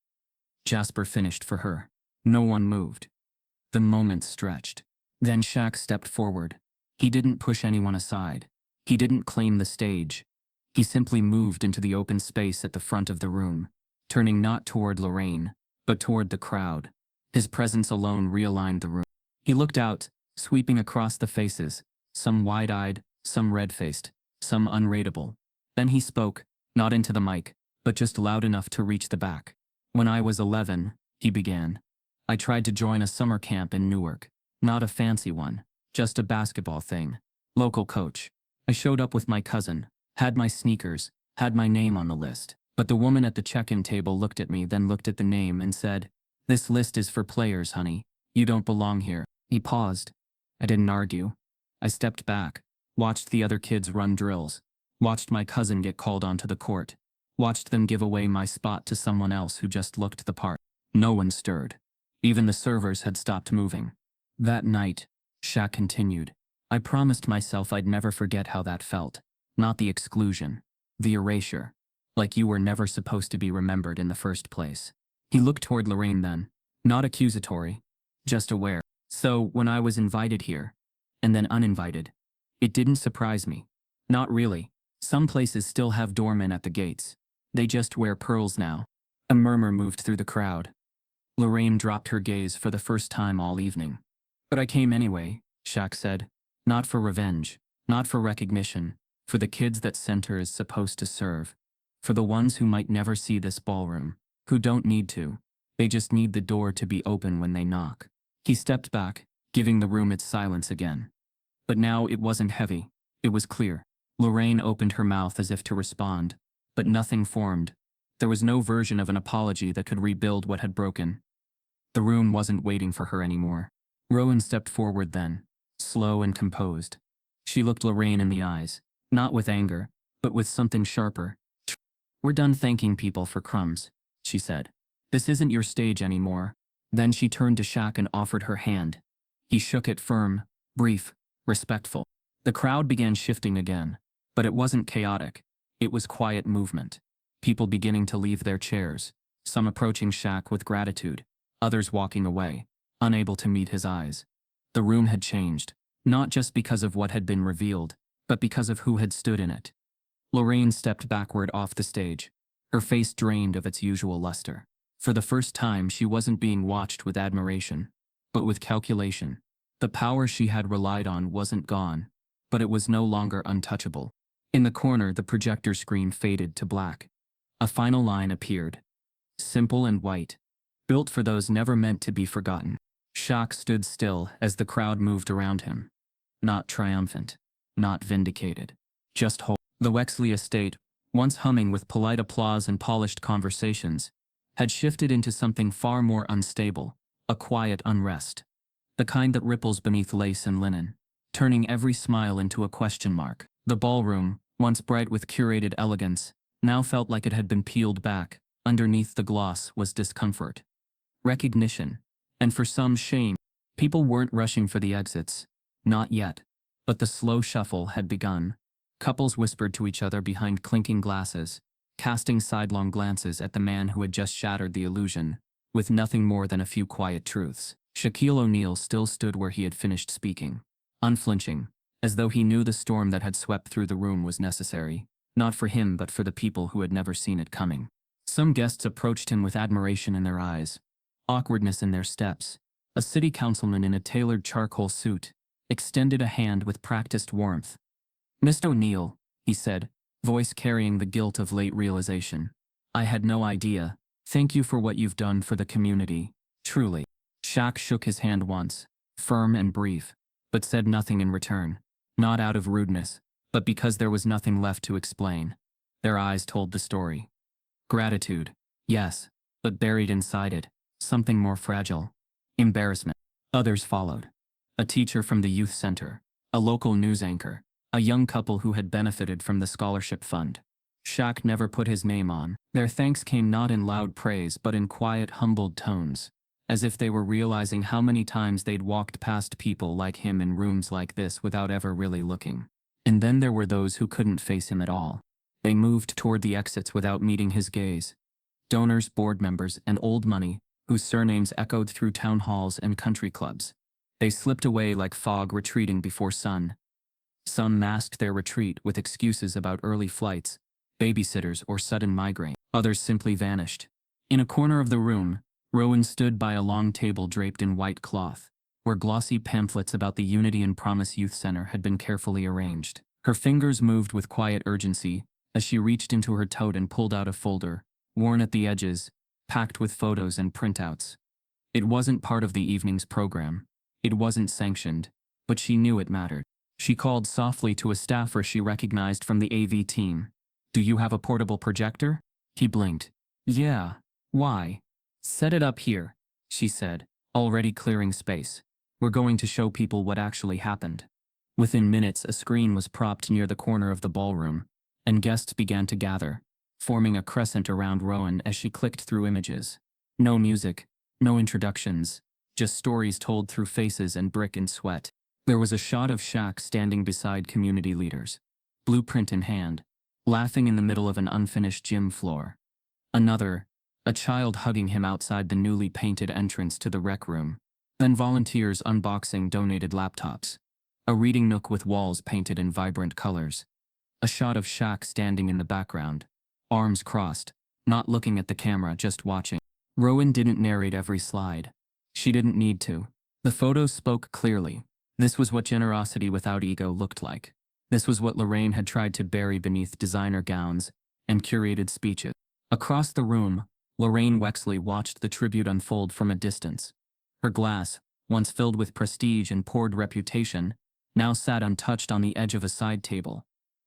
Jasper finished for her. No one moved. The moment stretched. Then Shaq stepped forward. He didn't push anyone aside. He didn't claim the stage. He simply moved into the open space at the front of the room, turning not toward Lorraine, but toward the crowd. His presence alone realigned the room. He looked out, sweeping across the faces, some wide-eyed, some red-faced, some unreadable. Then he spoke, not into the mic, but just loud enough to reach the back. When I was 11, he began. I tried to join a summer camp in Newark. Not a fancy one, just a basketball thing. Local coach. I showed up with my cousin, had my sneakers, had my name on the list. But the woman at the check-in table looked at me, then looked at the name and said, "This list is for players, honey. You don't belong here." He paused. I didn't argue. I stepped back, watched the other kids run drills, watched my cousin get called onto the court, watched them give away my spot to someone else who just looked the part. No one stirred. Even the servers had stopped moving. That night, Shaq continued, I promised myself I'd never forget how that felt. Not the exclusion. The erasure. Like you were never supposed to be remembered in the first place. He looked toward Lorraine then. Not accusatory. Just aware. So, when I was invited here, and then uninvited, it didn't surprise me. Not really. Some places still have doormen at the gates. They just wear pearls now. A murmur moved through the crowd. Lorraine dropped her gaze for the first time all evening. But I came anyway, Shaq said. Not for revenge. Not for recognition. For the kids that center is supposed to serve. For the ones who might never see this ballroom. Who don't need to. They just need the door to be open when they knock. He stepped back, giving the room its silence again. But now it wasn't heavy. It was clear. Lorraine opened her mouth as if to respond, but nothing formed. There was no version of an apology that could rebuild what had broken. The room wasn't waiting for her anymore. Rowan stepped forward then, slow and composed. She looked Lorraine in the eyes, not with anger, but with something sharper. We're done thanking people for crumbs, she said. This isn't your stage anymore. Then she turned to Shaq and offered her hand. He shook it firm, brief, respectful. The crowd began shifting again, but it wasn't chaotic. It was quiet movement. People beginning to leave their chairs, some approaching Shaq with gratitude, others walking away, unable to meet his eyes. The room had changed, not just because of what had been revealed, but because of who had stood in it. Lorraine stepped backward off the stage, her face drained of its usual luster. For the first time, she wasn't being watched with admiration, but with calculation. The power she had relied on wasn't gone, but it was no longer untouchable. In the corner, the projector screen faded to black. A final line appeared. Simple and white. Built for those never meant to be forgotten. Shaq stood still as the crowd moved around him. Not triumphant. Not vindicated. Just whole. The Wexley estate, once humming with polite applause and polished conversations, had shifted into something far more unstable, a quiet unrest. The kind that ripples beneath lace and linen, turning every smile into a question mark. The ballroom, once bright with curated elegance, now felt like it had been peeled back. Underneath the gloss was discomfort. Recognition. And for some, shame. People weren't rushing for the exits. Not yet. But the slow shuffle had begun. Couples whispered to each other behind clinking glasses, casting sidelong glances at the man who had just shattered the illusion, with nothing more than a few quiet truths. Shaquille O'Neal still stood where he had finished speaking, unflinching, as though he knew the storm that had swept through the room was necessary, not for him but for the people who had never seen it coming. Some guests approached him with admiration in their eyes, awkwardness in their steps. A city councilman in a tailored charcoal suit extended a hand with practiced warmth. Mr. O'Neill, he said, voice carrying the guilt of late realization. I had no idea. Thank you for what you've done for the community. Truly. Shaq shook his hand once, firm and brief, but said nothing in return. Not out of rudeness, but because there was nothing left to explain. Their eyes told the story. Gratitude. Yes, but buried inside it, something more fragile. Embarrassment. Others followed. A teacher from the youth center, a local news anchor, a young couple who had benefited from the scholarship fund. Shaq never put his name on. Their thanks came not in loud praise but in quiet, humbled tones, as if they were realizing how many times they'd walked past people like him in rooms like this without ever really looking. And then there were those who couldn't face him at all. They moved toward the exits without meeting his gaze. Donors, board members, and old money, whose surnames echoed through town halls and country clubs. They slipped away like fog retreating before sun. Some masked their retreat with excuses about early flights, babysitters, or sudden migraine. Others simply vanished. In a corner of the room, Rowan stood by a long table draped in white cloth, where glossy pamphlets about the Unity and Promise Youth Center had been carefully arranged. Her fingers moved with quiet urgency as she reached into her tote and pulled out a folder, worn at the edges, packed with photos and printouts. It wasn't part of the evening's program. It wasn't sanctioned, but she knew it mattered. She called softly to a staffer she recognized from the AV team. Do you have a portable projector? He blinked. Yeah. Why? Set it up here, she said, already clearing space. We're going to show people what actually happened. Within minutes, a screen was propped near the corner of the ballroom, and guests began to gather, forming a crescent around Rowan as she clicked through images. No music, no introductions, just stories told through faces and brick and sweat. There was a shot of Shaq standing beside community leaders, blueprint in hand, laughing in the middle of an unfinished gym floor. Another, a child hugging him outside the newly painted entrance to the rec room. Then volunteers unboxing donated laptops. A reading nook with walls painted in vibrant colors. A shot of Shaq standing in the background, arms crossed, not looking at the camera, just watching. Rowan didn't narrate every slide. She didn't need to. The photos spoke clearly. This was what generosity without ego looked like. This was what Lorraine had tried to bury beneath designer gowns and curated speeches. Across the room, Lorraine Wexley watched the tribute unfold from a distance. Her glass, once filled with prestige and poured reputation, now sat untouched on the edge of a side table.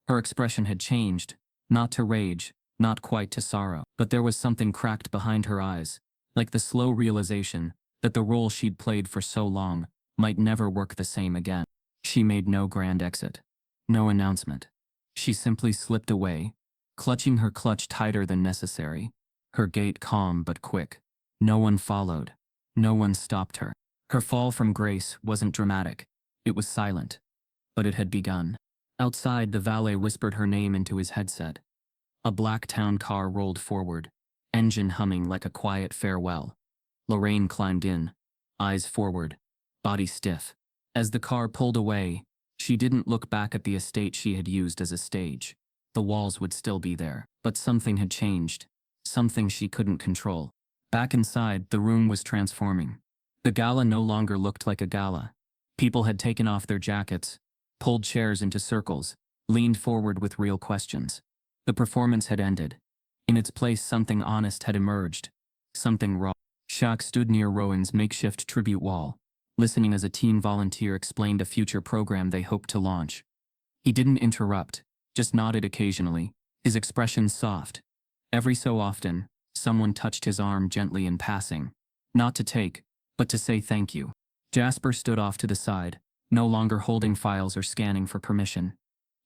Her expression had changed, not to rage, not quite to sorrow, but there was something cracked behind her eyes, like the slow realization that the role she'd played for so long might never work the same again. She made no grand exit, no announcement. She simply slipped away, clutching her clutch tighter than necessary, her gait calm but quick. No one followed. No one stopped her. Her fall from grace wasn't dramatic. It was silent. But it had begun. Outside, the valet whispered her name into his headset. A black town car rolled forward, engine humming like a quiet farewell. Lorraine climbed in, eyes forward, body stiff. As the car pulled away, she didn't look back at the estate she had used as a stage. The walls would still be there, but something had changed. Something she couldn't control. Back inside, the room was transforming. The gala no longer looked like a gala. People had taken off their jackets, pulled chairs into circles, leaned forward with real questions. The performance had ended. In its place, something honest had emerged. Something raw. Shaq stood near Rowan's makeshift tribute wall, listening as a teen volunteer explained a future program they hoped to launch. He didn't interrupt, just nodded occasionally, his expression soft. Every so often, someone touched his arm gently in passing. Not to take, but to say thank you. Jasper stood off to the side, no longer holding files or scanning for permission.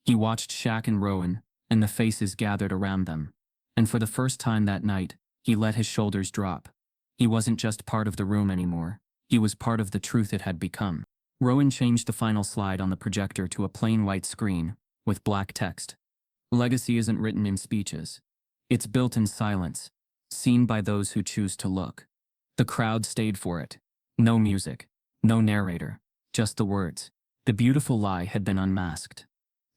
He watched Shaq and Rowan, and the faces gathered around them. And for the first time that night, he let his shoulders drop. He wasn't just part of the room anymore. He was part of the truth it had become. Rowan changed the final slide on the projector to a plain white screen, with black text. Legacy isn't written in speeches. It's built in silence, seen by those who choose to look. The crowd stayed for it. No music, no narrator, just the words. The beautiful lie had been unmasked.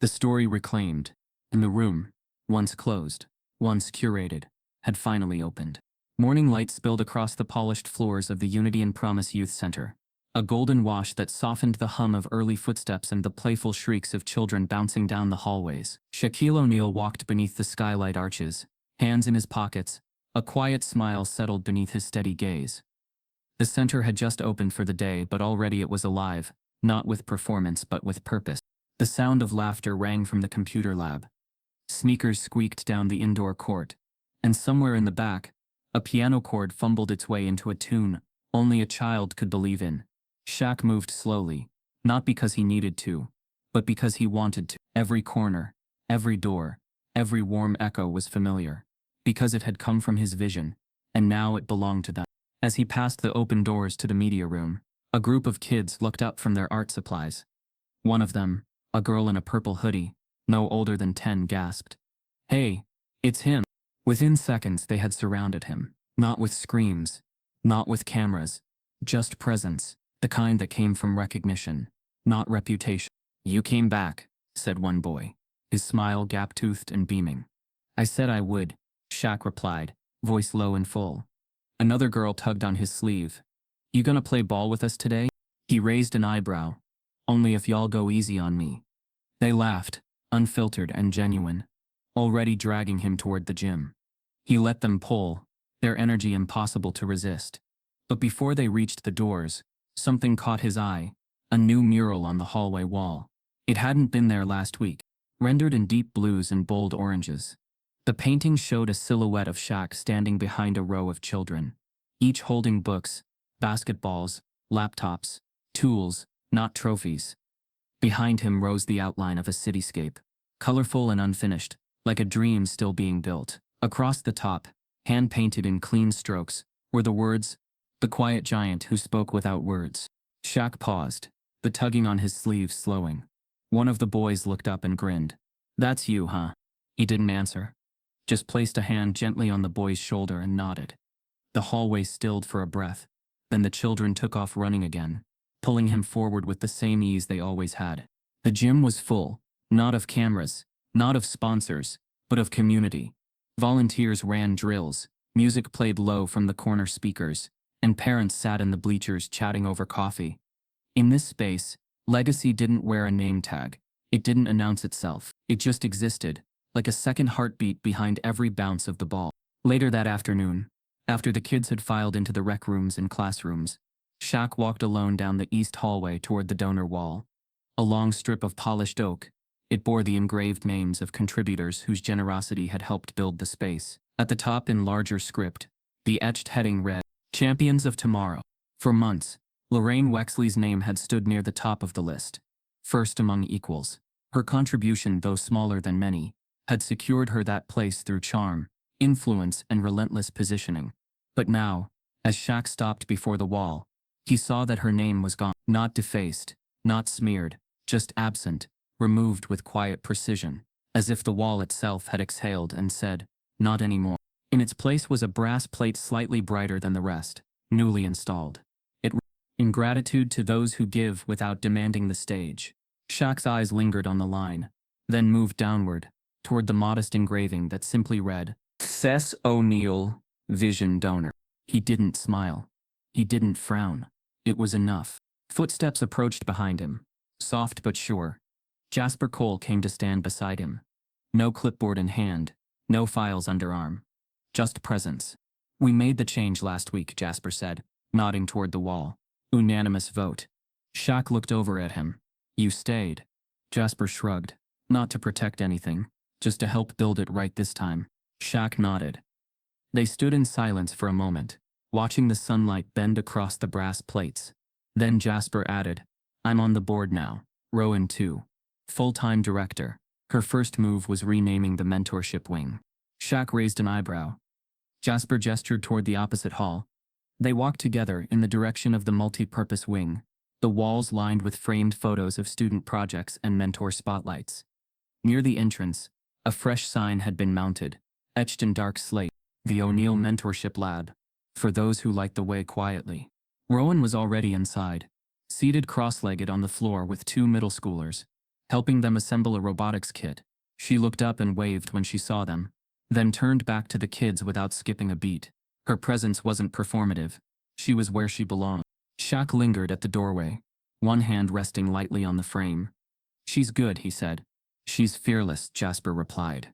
The story reclaimed, and the room, once closed, once curated, had finally opened. Morning light spilled across the polished floors of the Unity and Promise Youth Center, A golden wash that softened the hum of early footsteps and the playful shrieks of children bouncing down the hallways. Shaquille O'Neal walked beneath the skylight arches, hands in his pockets. A quiet smile settled beneath his steady gaze. The center had just opened for the day, but already it was alive, not with performance but with purpose. The sound of laughter rang from the computer lab. Sneakers squeaked down the indoor court. And somewhere in the back, a piano chord fumbled its way into a tune only a child could believe in. Shaq moved slowly, not because he needed to, but because he wanted to. Every corner, every door, every warm echo was familiar, because it had come from his vision, and now it belonged to them. As he passed the open doors to the media room, a group of kids looked up from their art supplies. One of them, a girl in a purple hoodie, no older than 10, gasped, "Hey, it's him." Within seconds they had surrounded him, not with screams, not with cameras, just presence, the kind that came from recognition, not reputation. "You came back," said one boy, his smile gap-toothed and beaming. "I said I would," Shaq replied, voice low and full. Another girl tugged on his sleeve. "You gonna play ball with us today?" He raised an eyebrow. "Only if y'all go easy on me." They laughed, unfiltered and genuine, already dragging him toward the gym. He let them pull, their energy impossible to resist. But before they reached the doors, something caught his eye, a new mural on the hallway wall. It hadn't been there last week, rendered in deep blues and bold oranges. The painting showed a silhouette of Shaq standing behind a row of children, each holding books, basketballs, laptops, tools, not trophies. Behind him rose the outline of a cityscape, colorful and unfinished, like a dream still being built. Across the top, hand-painted in clean strokes, were the words, "The quiet giant who spoke without words." Shaq paused, the tugging on his sleeve slowing. One of the boys looked up and grinned. "That's you, huh?" He didn't answer, just placed a hand gently on the boy's shoulder and nodded. The hallway stilled for a breath, then the children took off running again, pulling him forward with the same ease they always had. The gym was full, not of cameras, not of sponsors, but of community. Volunteers ran drills, music played low from the corner speakers, and parents sat in the bleachers chatting over coffee. In this space, legacy didn't wear a name tag. It didn't announce itself. It just existed, like a second heartbeat behind every bounce of the ball. Later that afternoon, after the kids had filed into the rec rooms and classrooms, Shaq walked alone down the east hallway toward the donor wall. A long strip of polished oak, it bore the engraved names of contributors whose generosity had helped build the space. At the top in larger script, the etched heading read, "Champions of Tomorrow." For months, Lorraine Wexley's name had stood near the top of the list, first among equals. Her contribution, though smaller than many, had secured her that place through charm, influence, and relentless positioning. But now, as Shaq stopped before the wall, he saw that her name was gone. Not defaced, not smeared, just absent, removed with quiet precision, as if the wall itself had exhaled and said, "Not anymore." In its place was a brass plate slightly brighter than the rest, newly installed. It read, "In gratitude to those who give without demanding the stage." Shaq's eyes lingered on the line, then moved downward, toward the modest engraving that simply read, "Cess O'Neal, Vision Donor." He didn't smile. He didn't frown. It was enough. Footsteps approached behind him, soft but sure. Jasper Cole came to stand beside him. No clipboard in hand, no files under arm. Just presence. "We made the change last week," Jasper said, nodding toward the wall. "Unanimous vote." Shaq looked over at him. "You stayed." Jasper shrugged. "Not to protect anything, just to help build it right this time." Shaq nodded. They stood in silence for a moment, watching the sunlight bend across the brass plates. Then Jasper added, "I'm on the board now. Rowan too. Full-time director." Her first move was renaming the mentorship wing. Shaq raised an eyebrow. Jasper gestured toward the opposite hall. They walked together in the direction of the multi-purpose wing, the walls lined with framed photos of student projects and mentor spotlights. Near the entrance, a fresh sign had been mounted, etched in dark slate, "The O'Neal Mentorship Lab, for those who like the way quietly." Rowan was already inside, seated cross-legged on the floor with two middle schoolers, helping them assemble a robotics kit. She looked up and waved when she saw them, then turned back to the kids without skipping a beat. Her presence wasn't performative. She was where she belonged. Shaq lingered at the doorway, one hand resting lightly on the frame. "She's good," he said. "She's fearless," Jasper replied.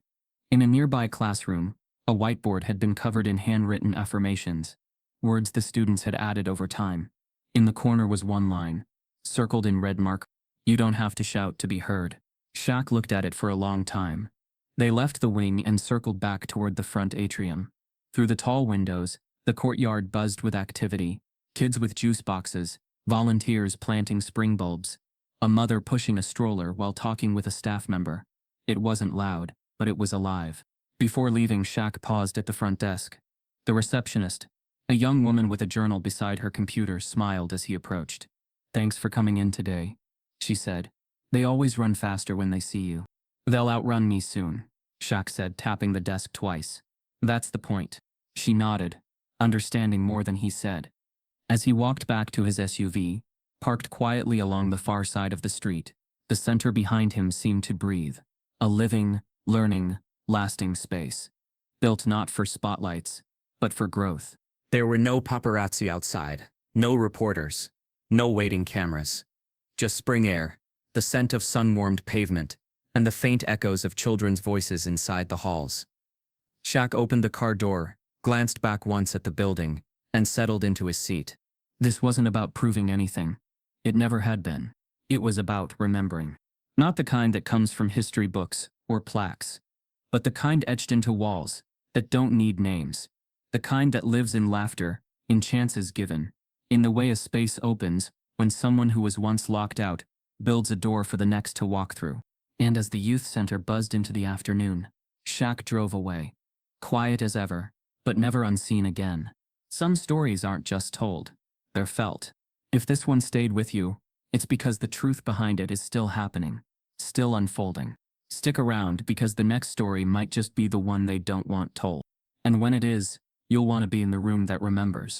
In a nearby classroom, a whiteboard had been covered in handwritten affirmations, words the students had added over time. In the corner was one line, circled in red mark: "You don't have to shout to be heard." Shaq looked at it for a long time. They left the wing and circled back toward the front atrium. Through the tall windows, the courtyard buzzed with activity: kids with juice boxes, volunteers planting spring bulbs, a mother pushing a stroller while talking with a staff member. It wasn't loud, but it was alive. Before leaving, Shaq paused at the front desk. The receptionist, a young woman with a journal beside her computer, smiled as he approached. "Thanks for coming in today," she said. "They always run faster when they see you." "They'll outrun me soon," Shaq said, tapping the desk twice. "That's the point." She nodded, understanding more than he said. As he walked back to his SUV, parked quietly along the far side of the street, the center behind him seemed to breathe. A living, learning, lasting space. Built not for spotlights, but for growth. There were no paparazzi outside, no reporters, no waiting cameras. Just spring air, the scent of sun-warmed pavement, and the faint echoes of children's voices inside the halls. Shaq opened the car door, glanced back once at the building, and settled into his seat. This wasn't about proving anything. It never had been. It was about remembering. Not the kind that comes from history books or plaques, but the kind etched into walls that don't need names. The kind that lives in laughter, in chances given, in the way a space opens when someone who was once locked out builds a door for the next to walk through. And as the youth center buzzed into the afternoon, Shaq drove away. Quiet as ever, but never unseen again. Some stories aren't just told, they're felt. If this one stayed with you, it's because the truth behind it is still happening, still unfolding. Stick around, because the next story might just be the one they don't want told. And when it is, you'll want to be in the room that remembers.